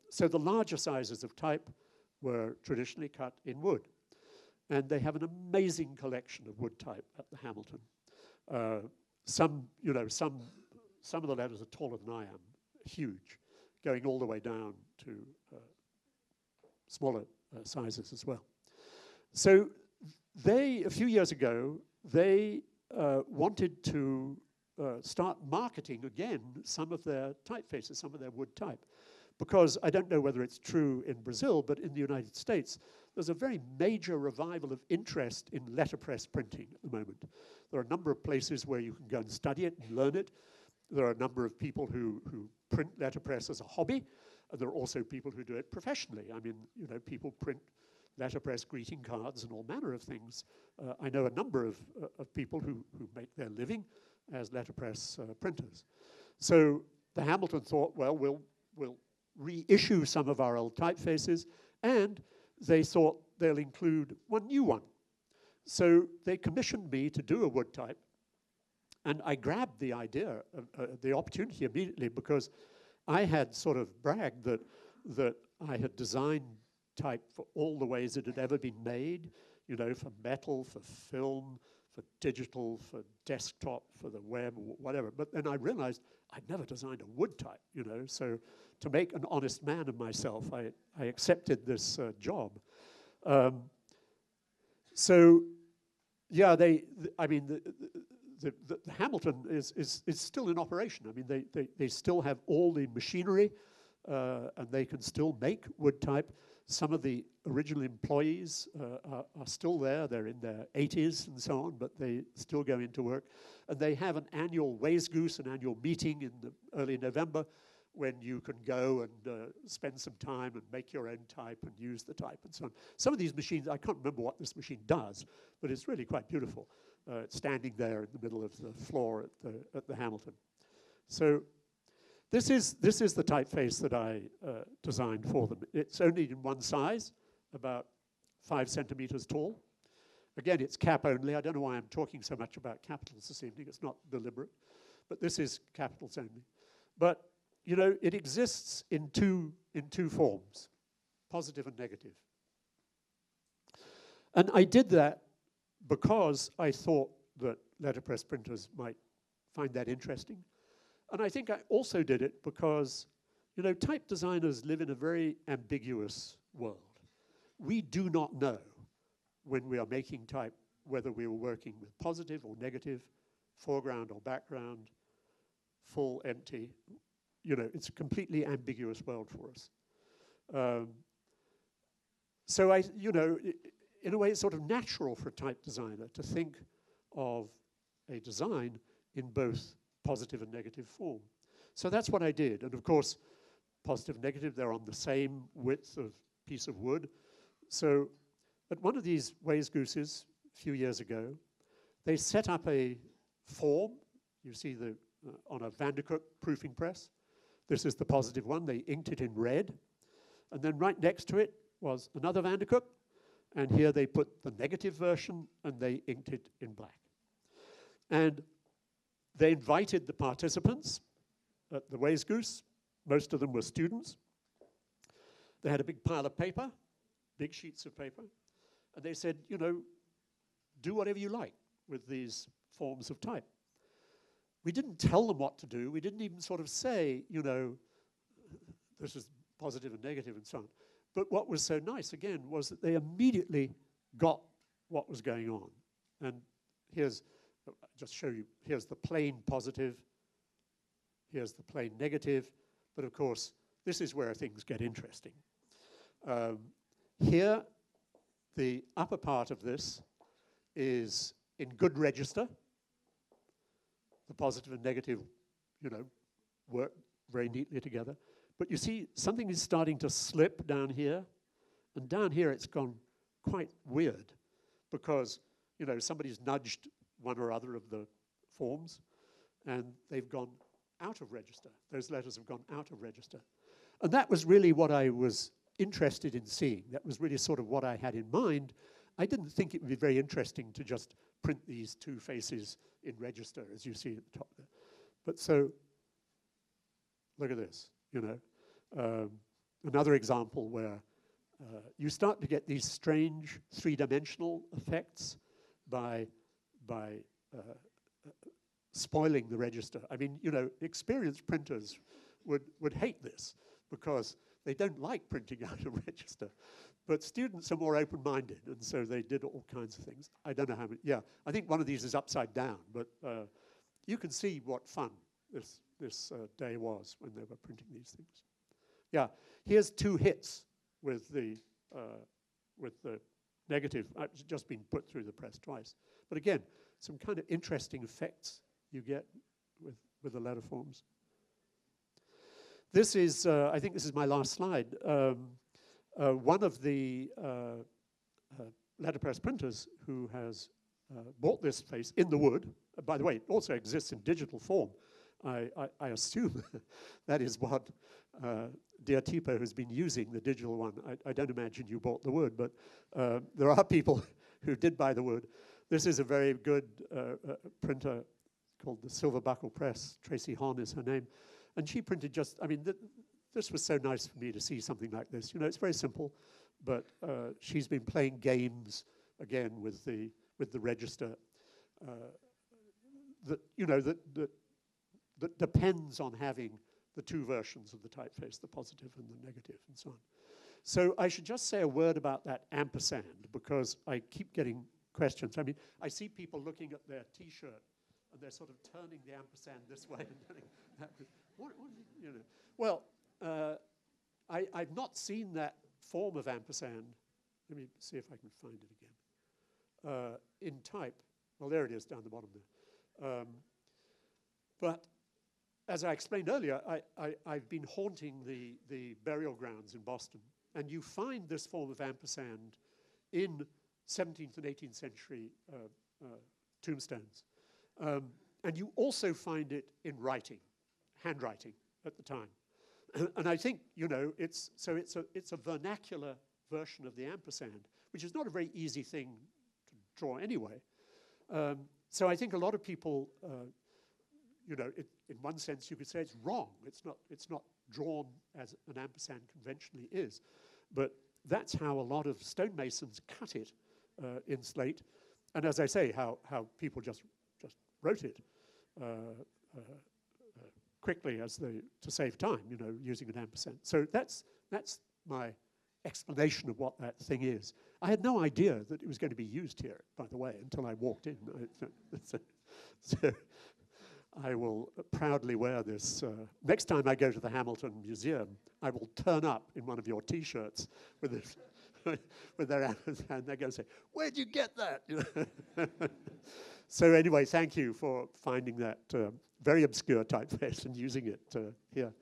So the larger sizes of type were traditionally cut in wood. And they have an amazing collection of wood type at the Hamilton. Some of the letters are taller than I am, huge, going all the way down to smaller sizes as well. So a few years ago, they wanted to start marketing again some of their typefaces, some of their wood type. Because I don't know whether it's true in Brazil, but in the United States, there's a very major revival of interest in letterpress printing at the moment. There are a number of places where you can go and study it and learn it. There are a number of people who print letterpress as a hobby, and there are also people who do it professionally. I mean, you know, people print letterpress greeting cards and all manner of things. I know a number of people who make their living as letterpress printers. So the Hamilton thought, well, we'll reissue some of our old typefaces, and they thought they'll include one new one. So they commissioned me to do a wood type, and I grabbed the idea, the opportunity immediately, because I had sort of bragged that I had designed type for all the ways it had ever been made, you know, for metal, for film, for digital, for desktop, for the web, whatever. But then I realized I'd never designed a wood type, you know, so to make an honest man of myself, I accepted this job. So, yeah, the Hamilton is still in operation. I mean, they still have all the machinery, and they can still make wood type. Some of the original employees are still there. They're in their 80s and so on, but they still go into work. And they have an annual Ways-Goose, an annual meeting in early November, when you can go and spend some time and make your own type and use the type and so on. Some of these machines, I can't remember what this machine does, but it's really quite beautiful. It's standing there in the middle of the floor at the Hamilton. So this is the typeface that I designed for them. It's only in one size, about 5 centimeters tall. Again, it's cap only. I don't know why I'm talking so much about capitals this evening. It's not deliberate, but this is capitals only. But you know, it exists in two forms, positive and negative. And I did that because I thought that letterpress printers might find that interesting. And I think I also did it because, you know, type designers live in a very ambiguous world. We do not know when we are making type whether we are working with positive or negative, foreground or background, full, empty. You know, it's a completely ambiguous world for us. So in a way, it's sort of natural for a type designer to think of a design in both positive and negative form. So that's what I did. And of course, positive and negative, they're on the same width of piece of wood. So at one of these Ways-Gooses, few years ago. They set up a form. You see on a Vandercook proofing press. This is the positive one. They inked it in red. And then right next to it was another Vandercook. And here they put the negative version, and they inked it in black. And they invited the participants at the Ways Goose. Most of them were students. They had a big pile of paper, big sheets of paper. And they said, you know, do whatever you like with these forms of type. We didn't tell them what to do. We didn't even sort of say, you know, this is positive and negative and so on. But what was so nice, again, was that they immediately got what was going on. And here's, I'll just show you, here's the plain positive, here's the plain negative, but of course, this is where things get interesting. Here, the upper part of this is in good register. The positive and negative, you know, work very neatly together. But you see, something is starting to slip down here. And down here, it's gone quite weird because, you know, somebody's nudged one or other of the forms, and they've gone out of register. Those letters have gone out of register. And that was really what I was interested in seeing. That was really sort of what I had in mind. I didn't think it would be very interesting to just print these two faces in register, as you see at the top there. But so, look at this, you know. Another example where you start to get these strange three-dimensional effects by spoiling the register. I mean, you know, experienced printers would hate this because they don't like printing out of register. But students are more open-minded, and so they did all kinds of things. I don't know how many. Yeah, I think one of these is upside down, but you can see what fun this day was when they were printing these things. Yeah, here's two hits with the negative. It's just been put through the press twice. But again, some kind of interesting effects you get with the letter forms. This is, I think this is my last slide. One of the letterpress printers who has bought this face in the wood, by the way, it also exists in digital form. I assume that is what DiaTipo has been using, the digital one. I don't imagine you bought the wood, but there are people who did buy the wood. This is a very good printer called the Silver Buckle Press. Tracy Hahn is her name. And she printed just, I mean, this was so nice for me to see something like this. You know, it's very simple, but she's been playing games, again, with the register that depends on having the two versions of the typeface, the positive and the negative, and so on. So I should just say a word about that ampersand, because I keep getting questions. I mean, I see people looking at their T-shirt, and they're sort of turning the ampersand this way and turning that way. What you know? Well, I've not seen that form of ampersand. Let me see if I can find it again. In type. Well, there it is down the bottom there. But as I explained earlier, I've been haunting the burial grounds in Boston. And you find this form of ampersand in 17th and 18th century tombstones. And you also find it in writing, handwriting at the time. And I think, you know, it's a vernacular version of the ampersand, which is not a very easy thing to draw anyway. So I think a lot of people, you know, in one sense you could say it's wrong. It's not drawn as an ampersand conventionally is. But that's how a lot of stonemasons cut it in slate. And as I say, how people just wrote it quickly to save time, you know, using an ampersand. So that's my explanation of what that thing is. I had no idea that it was going to be used here, by the way, until I walked in. So I will proudly wear this. Next time I go to the Hamilton Museum, I will turn up in one of your T-shirts with this, with their ampersand. They're going to say, "Where'd you get that?" You know? So anyway, thank you for finding that very obscure typeface and using it here.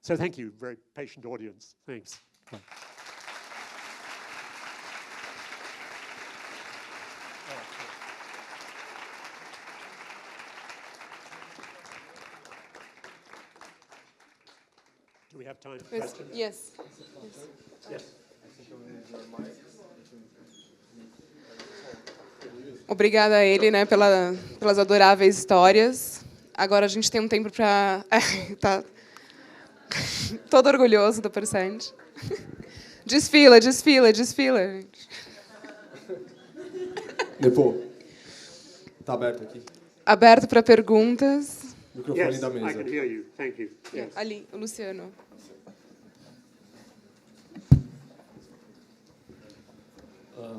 So thank you, very patient audience. Thanks. Bye. we have time for Yes. questions? Yes. Yes. Obrigada a ele, né, pelas adoráveis histórias. Agora a gente tem um tempo para... tá todo orgulhoso do presente. Desfila, desfila, desfila. Depois, tá aberto aqui. Aberto para perguntas. Microfone Yes, da I mesa. can hear you. Thank you. Yes. Ali, o Luciano.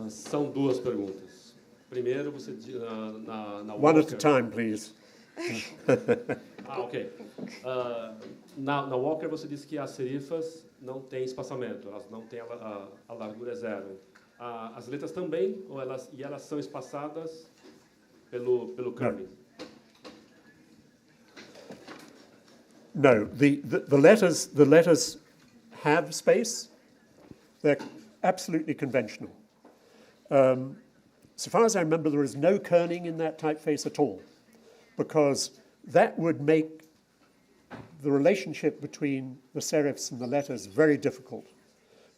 São duas perguntas. Primeiro, você na One at Walker. a time, please. Ok. Na Walker você disse que as serifas não têm espaçamento, elas não têm a largura zero. As letras também, e elas são espaçadas pelo kerning? No, the letters have space. They're absolutely conventional. So far as I remember, there is no kerning in that typeface at all, because that would make the relationship between the serifs and the letters very difficult.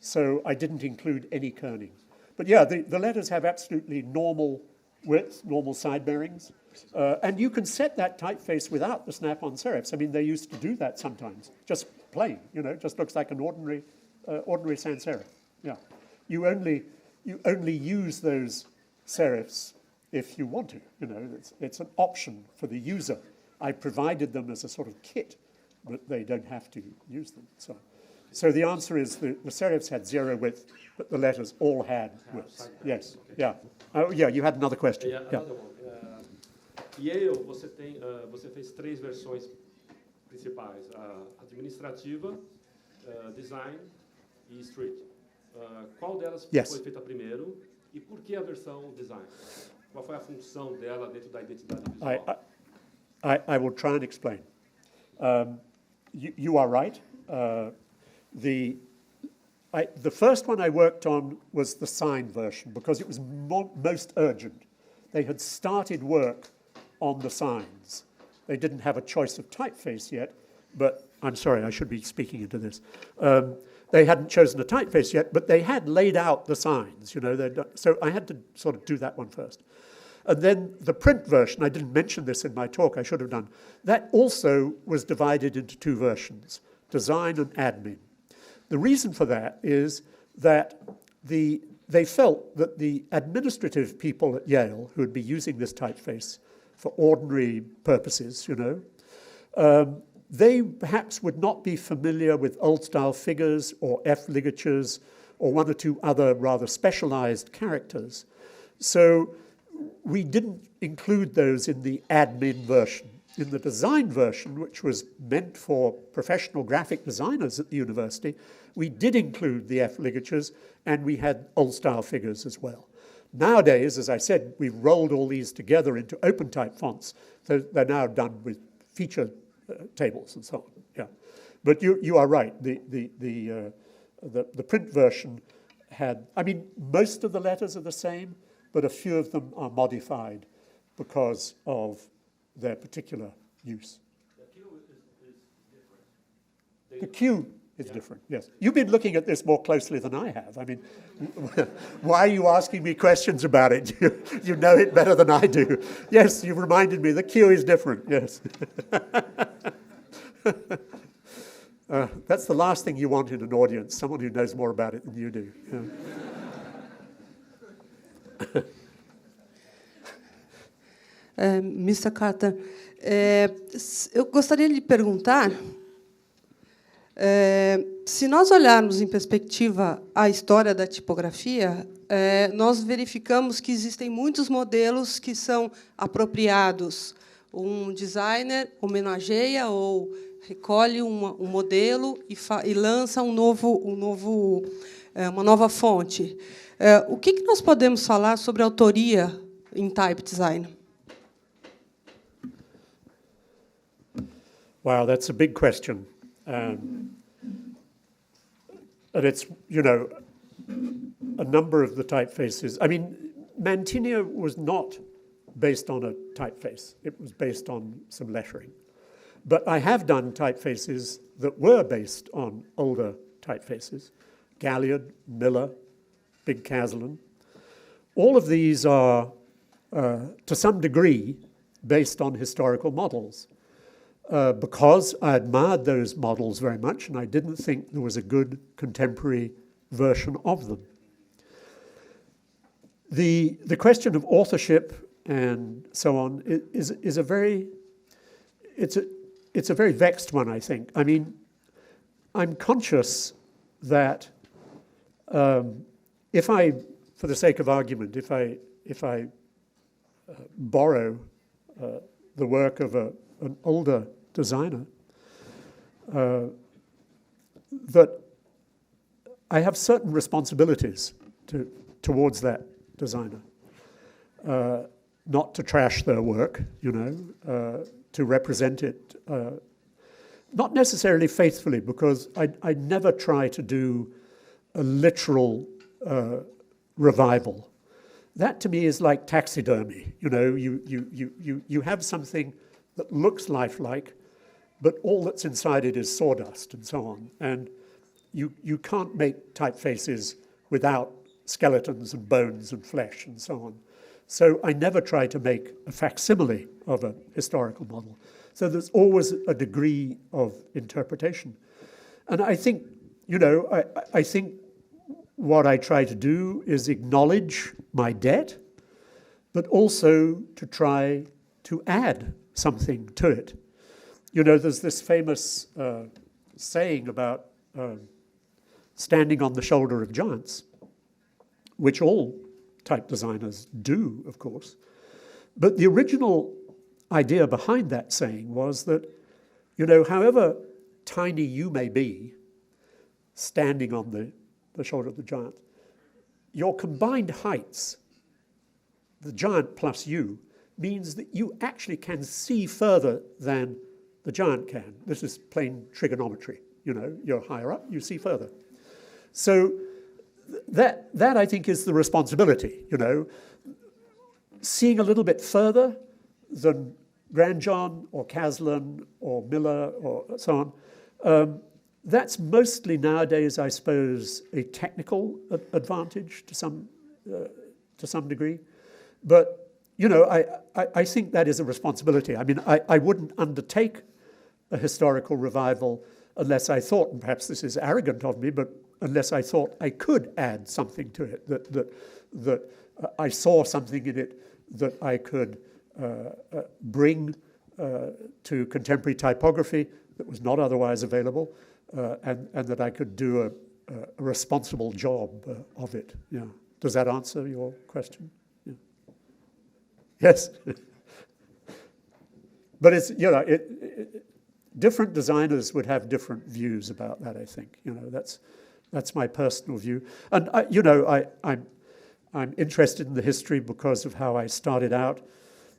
So I didn't include any kerning. But yeah, the letters have absolutely normal width, normal side bearings. And you can set that typeface without the snap-on serifs. I mean, they used to do that sometimes, just plain, it just looks like an ordinary sans serif. Yeah. You only use those serifs if you want to, it's an option for the user. I provided them as a sort of kit, but they don't have to use them. So the answer is the serifs had zero width, but the letters all had width. Yes, okay. yeah. Oh, yeah, you had another question. Yeah, another one. Yale, você fez 3 versões principais: administrativa, design e street. Qual delas foi feita primeiro e por que a versão design? Qual foi a função dela dentro da identidade visual? I will try and explain. You are right. The first one I worked on was the signed version because it was most urgent. They had started work on the signs. They didn't have a choice of typeface yet, but I'm sorry, I should be speaking into this. They hadn't chosen a typeface yet, but they had laid out the signs, so I had to sort of do that one first. And then the print version, I didn't mention this in my talk, I should have done, that also was divided into 2 versions, design and admin. The reason for that is that they felt that the administrative people at Yale who would be using this typeface for ordinary purposes, they perhaps would not be familiar with old-style figures or F ligatures or 1 or 2 other rather specialized characters. So we didn't include those in the admin version. In the design version, which was meant for professional graphic designers at the university, we did include the F ligatures, and we had old-style figures as well. Nowadays, as I said, we've rolled all these together into open-type fonts. They're now done with feature tables and so on. Yeah, but you are right. The print version had. I mean, most of the letters are the same, but a few of them are modified because of their particular use. The Q is different. The Q is different, yes. You've been looking at this more closely than I have. I mean, why are you asking me questions about it? You know it better than I do. Yes, you've reminded me, the Q is different, yes. That's the last thing you want in an audience, someone who knows more about it than you do. Yeah. Mr. Carter, eu gostaria de lhe perguntar se nós olharmos em perspectiva a história da tipografia, nós verificamos que existem muitos modelos que são apropriados. Um designer homenageia ou recolhe um modelo e lança uma nova fonte. O que nós podemos falar sobre a autoria em type design? Wow, that's a big question. And it's, a number of the typefaces. I mean, Mantinea was not based on a typeface. It was based on some lettering. But I have done typefaces that were based on older typefaces. Galliard, Miller, Big Caslin. All of these are, to some degree, based on historical models. Because I admired those models very much, and I didn't think there was a good contemporary version of them. The question of authorship and so on is a very vexed one, I think. I mean, I'm conscious that if I, for the sake of argument, if I borrow the work of an older designer, that I have certain responsibilities towards that designer. Not to trash their work, you know, to represent it, not necessarily faithfully, because I never try to do a literal revival. That to me is like taxidermy. You know, you have something that looks lifelike, but all that's inside it is sawdust and so on. And you can't make typefaces without skeletons and bones and flesh and so on. So I never try to make a facsimile of a historical model. So there's always a degree of interpretation. And I think, you know, I think what I try to do is acknowledge my debt, but also to try to add something to it. You know, there's this famous saying about standing on the shoulder of giants, which all type designers do, of course. But the original idea behind that saying was that, you know, however tiny you may be, standing on the shoulder of the giant, your combined heights, the giant plus you, means that you actually can see further than the giant can. This is plain trigonometry. You know, you're higher up, you see further. So that I think is the responsibility, you know, seeing a little bit further than Grandjohn or Caslin or Miller or so on. That's mostly nowadays, I suppose, a technical advantage to some degree. But, you know, I think that is a responsibility. I mean, I wouldn't undertake a historical revival unless I thought, and perhaps this is arrogant of me, but unless I thought I could add something to it, that I saw something in it that I could bring to contemporary typography that was not otherwise available, and that I could do a responsible job of it. Yeah. Does that answer your question? Yeah. Yes. But it's, you know, different designers would have different views about that, I think. You know, that's my personal view. And, you know, I'm interested in the history because of how I started out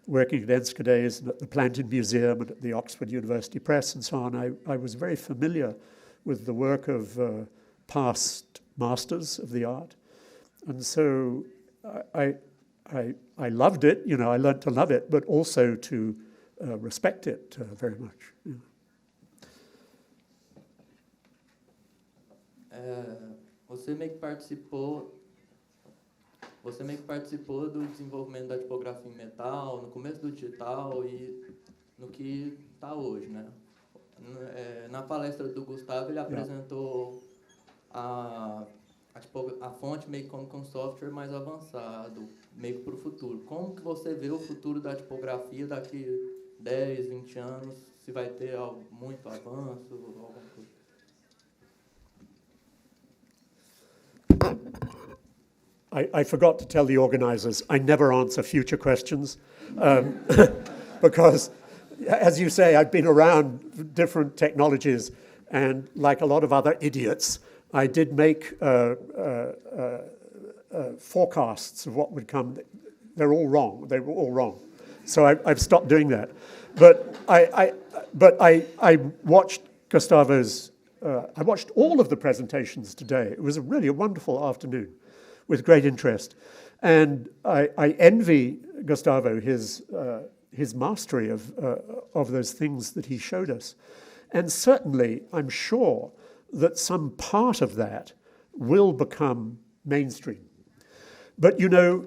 working at Enschede's and at the Plantin Museum and at the Oxford University Press and so on. I was very familiar with the work of past masters of the art. And so I loved it, you know, I learned to love it, but also to respect it very much. Yeah. Você meio que participou do desenvolvimento da tipografia em metal, no começo do digital e no que está hoje, né? Na palestra do Gustavo, ele apresentou a fonte meio como com software mais avançado, meio para o futuro. Como que você vê o futuro da tipografia daqui 10, 20 anos? Se vai ter muito avanço, alguma coisa? I forgot to tell the organizers, I never answer future questions because, as you say, I've been around different technologies, and like a lot of other idiots, I did make forecasts of what would come. They're all wrong. They were all wrong. So I've stopped doing that. But I watched Gustavo's. I watched all of the presentations today. It was really a wonderful afternoon, with great interest, and I envy Gustavo his his mastery of those things that he showed us. And certainly, I'm sure that some part of that will become mainstream. But, you know,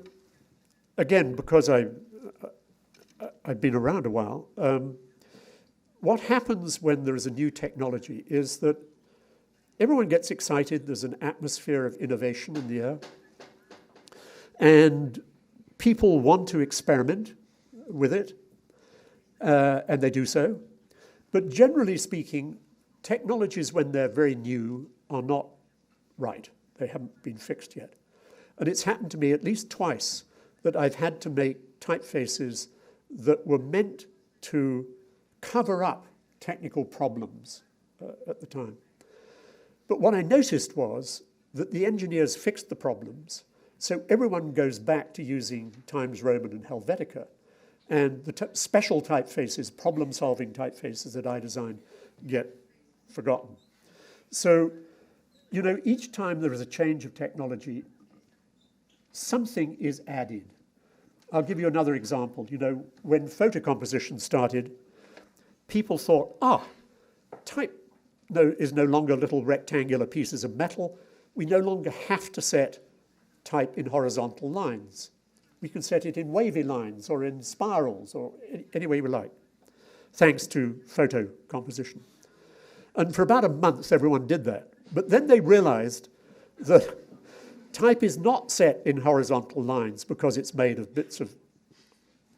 again, because I've been around a while, what happens when there is a new technology is that everyone gets excited, there's an atmosphere of innovation in the air, and people want to experiment with it, and they do so. But generally speaking, technologies, when they're very new, are not right. They haven't been fixed yet. And it's happened to me at least twice that I've had to make typefaces that were meant to cover up technical problems at the time. But what I noticed was that the engineers fixed the problems, so everyone goes back to using Times Roman and Helvetica, and the special typefaces, problem-solving typefaces that I designed, get forgotten. So, you know, each time there is a change of technology, something is added. I'll give you another example. You know, when photocomposition started, people thought, type is no longer little rectangular pieces of metal. We no longer have to set type in horizontal lines. We can set it in wavy lines or in spirals or any way we like, thanks to photo composition. And for about a month, everyone did that. But then they realized that type is not set in horizontal lines because it's made of bits of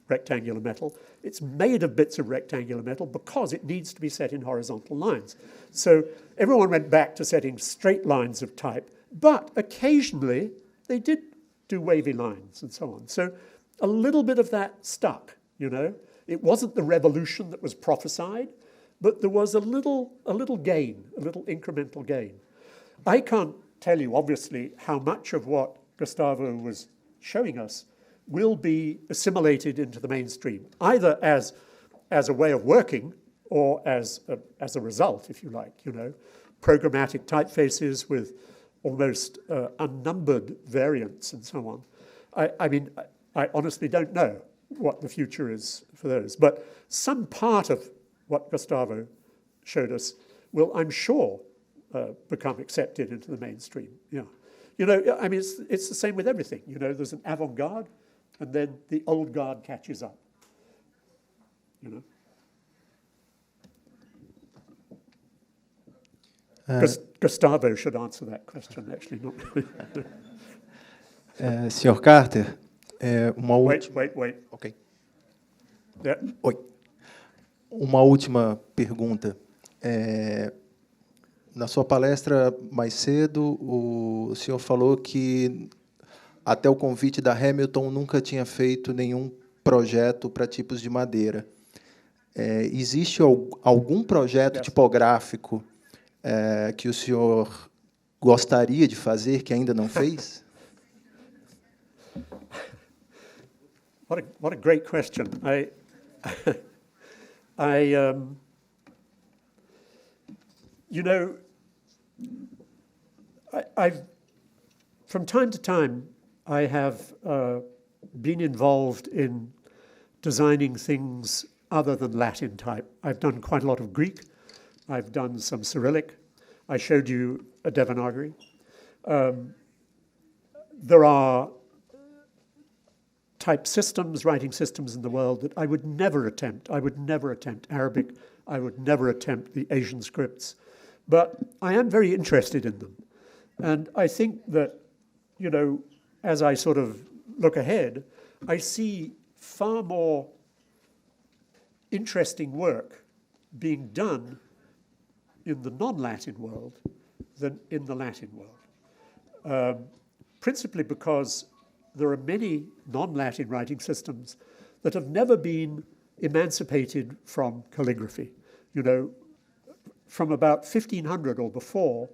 rectangular metal. It's made of bits of rectangular metal because it needs to be set in horizontal lines. So everyone went back to setting straight lines of type, but occasionally they did do wavy lines and so on. So a little bit of that stuck, you know. It wasn't the revolution that was prophesied, but there was a little gain, a little incremental gain. I can't tell you, obviously, how much of what Gustavo was showing us will be assimilated into the mainstream, either as a way of working or as a result, if you like, you know. Programmatic typefaces with almost unnumbered variants and so on. I mean, I honestly don't know what the future is for those, but some part of what Gustavo showed us will, I'm sure, become accepted into the mainstream. Yeah, you know, I mean, it's the same with everything. You know, there's an avant-garde, and then the old guard catches up. You know. Gustavo should answer that question, actually, not Sr. Carter, uma última... Wait. Ok. Yeah. Oi. Uma última pergunta. Na sua palestra mais cedo, o senhor falou que até o convite da Hamilton nunca tinha feito nenhum projeto para tipos de madeira. Existe algum projeto tipográfico que o senhor gostaria de fazer que ainda não fez? What a great question. You know, I've from time to time, I have been involved in designing things other than Latin type. I've done quite a lot of Greek. I've done some Cyrillic. I showed you a Devanagari. There are type systems, writing systems in the world that I would never attempt. I would never attempt Arabic. I would never attempt the Asian scripts. But I am very interested in them. And I think that, you know, as I sort of look ahead, I see far more interesting work being done in the non-Latin world than in the Latin world. Principally because there are many non-Latin writing systems that have never been emancipated from calligraphy. You know, from about 1500 or before,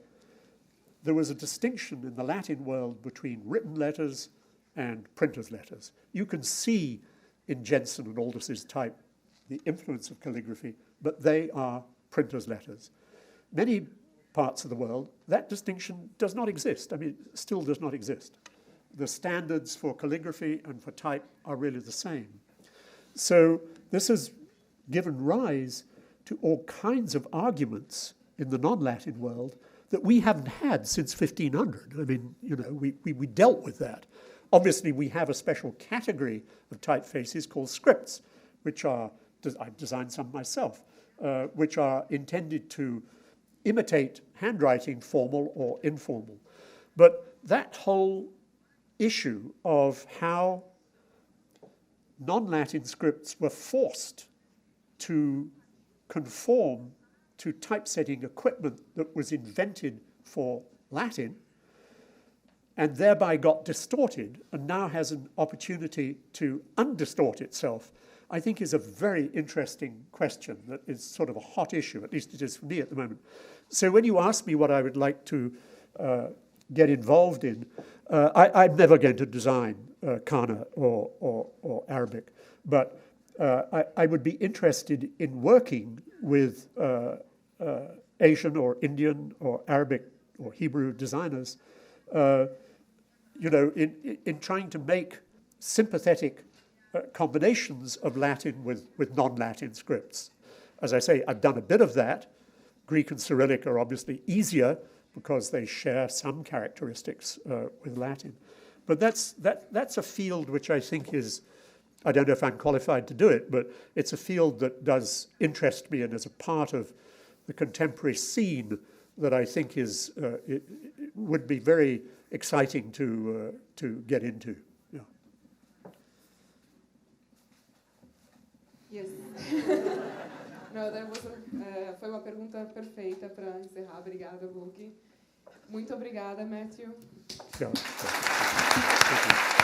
there was a distinction in the Latin world between written letters and printer's letters. You can see in Jensen and Aldous' type the influence of calligraphy, but they are printer's letters. Many parts of the world, that distinction does not exist. I mean, it still does not exist. The standards for calligraphy and for type are really the same. So this has given rise to all kinds of arguments in the non-Latin world that we haven't had since 1500. I mean, you know, we dealt with that. Obviously, we have a special category of typefaces called scripts, which are, I've designed some myself, which are intended to imitate handwriting, formal or informal. But that whole issue of how non-Latin scripts were forced to conform to typesetting equipment that was invented for Latin and thereby got distorted and now has an opportunity to undistort itself, I think is a very interesting question that is sort of a hot issue, at least it is for me at the moment. So when you ask me what I would like to get involved in, I'm never going to design Kana or Arabic, but I would be interested in working with Asian or Indian or Arabic or Hebrew designers, you know, in trying to make sympathetic combinations of Latin with non-Latin scripts. As I say, I've done a bit of that. Greek and Cyrillic are obviously easier because they share some characteristics with Latin. But that's a field which I think is, I don't know if I'm qualified to do it, but it's a field that does interest me and is a part of the contemporary scene that I think is it would be very exciting to get into. Yeah. Yes. No, foi uma pergunta perfeita para encerrar. Obrigada, Luke. Muito obrigada, Matthew. Yeah. Thank you.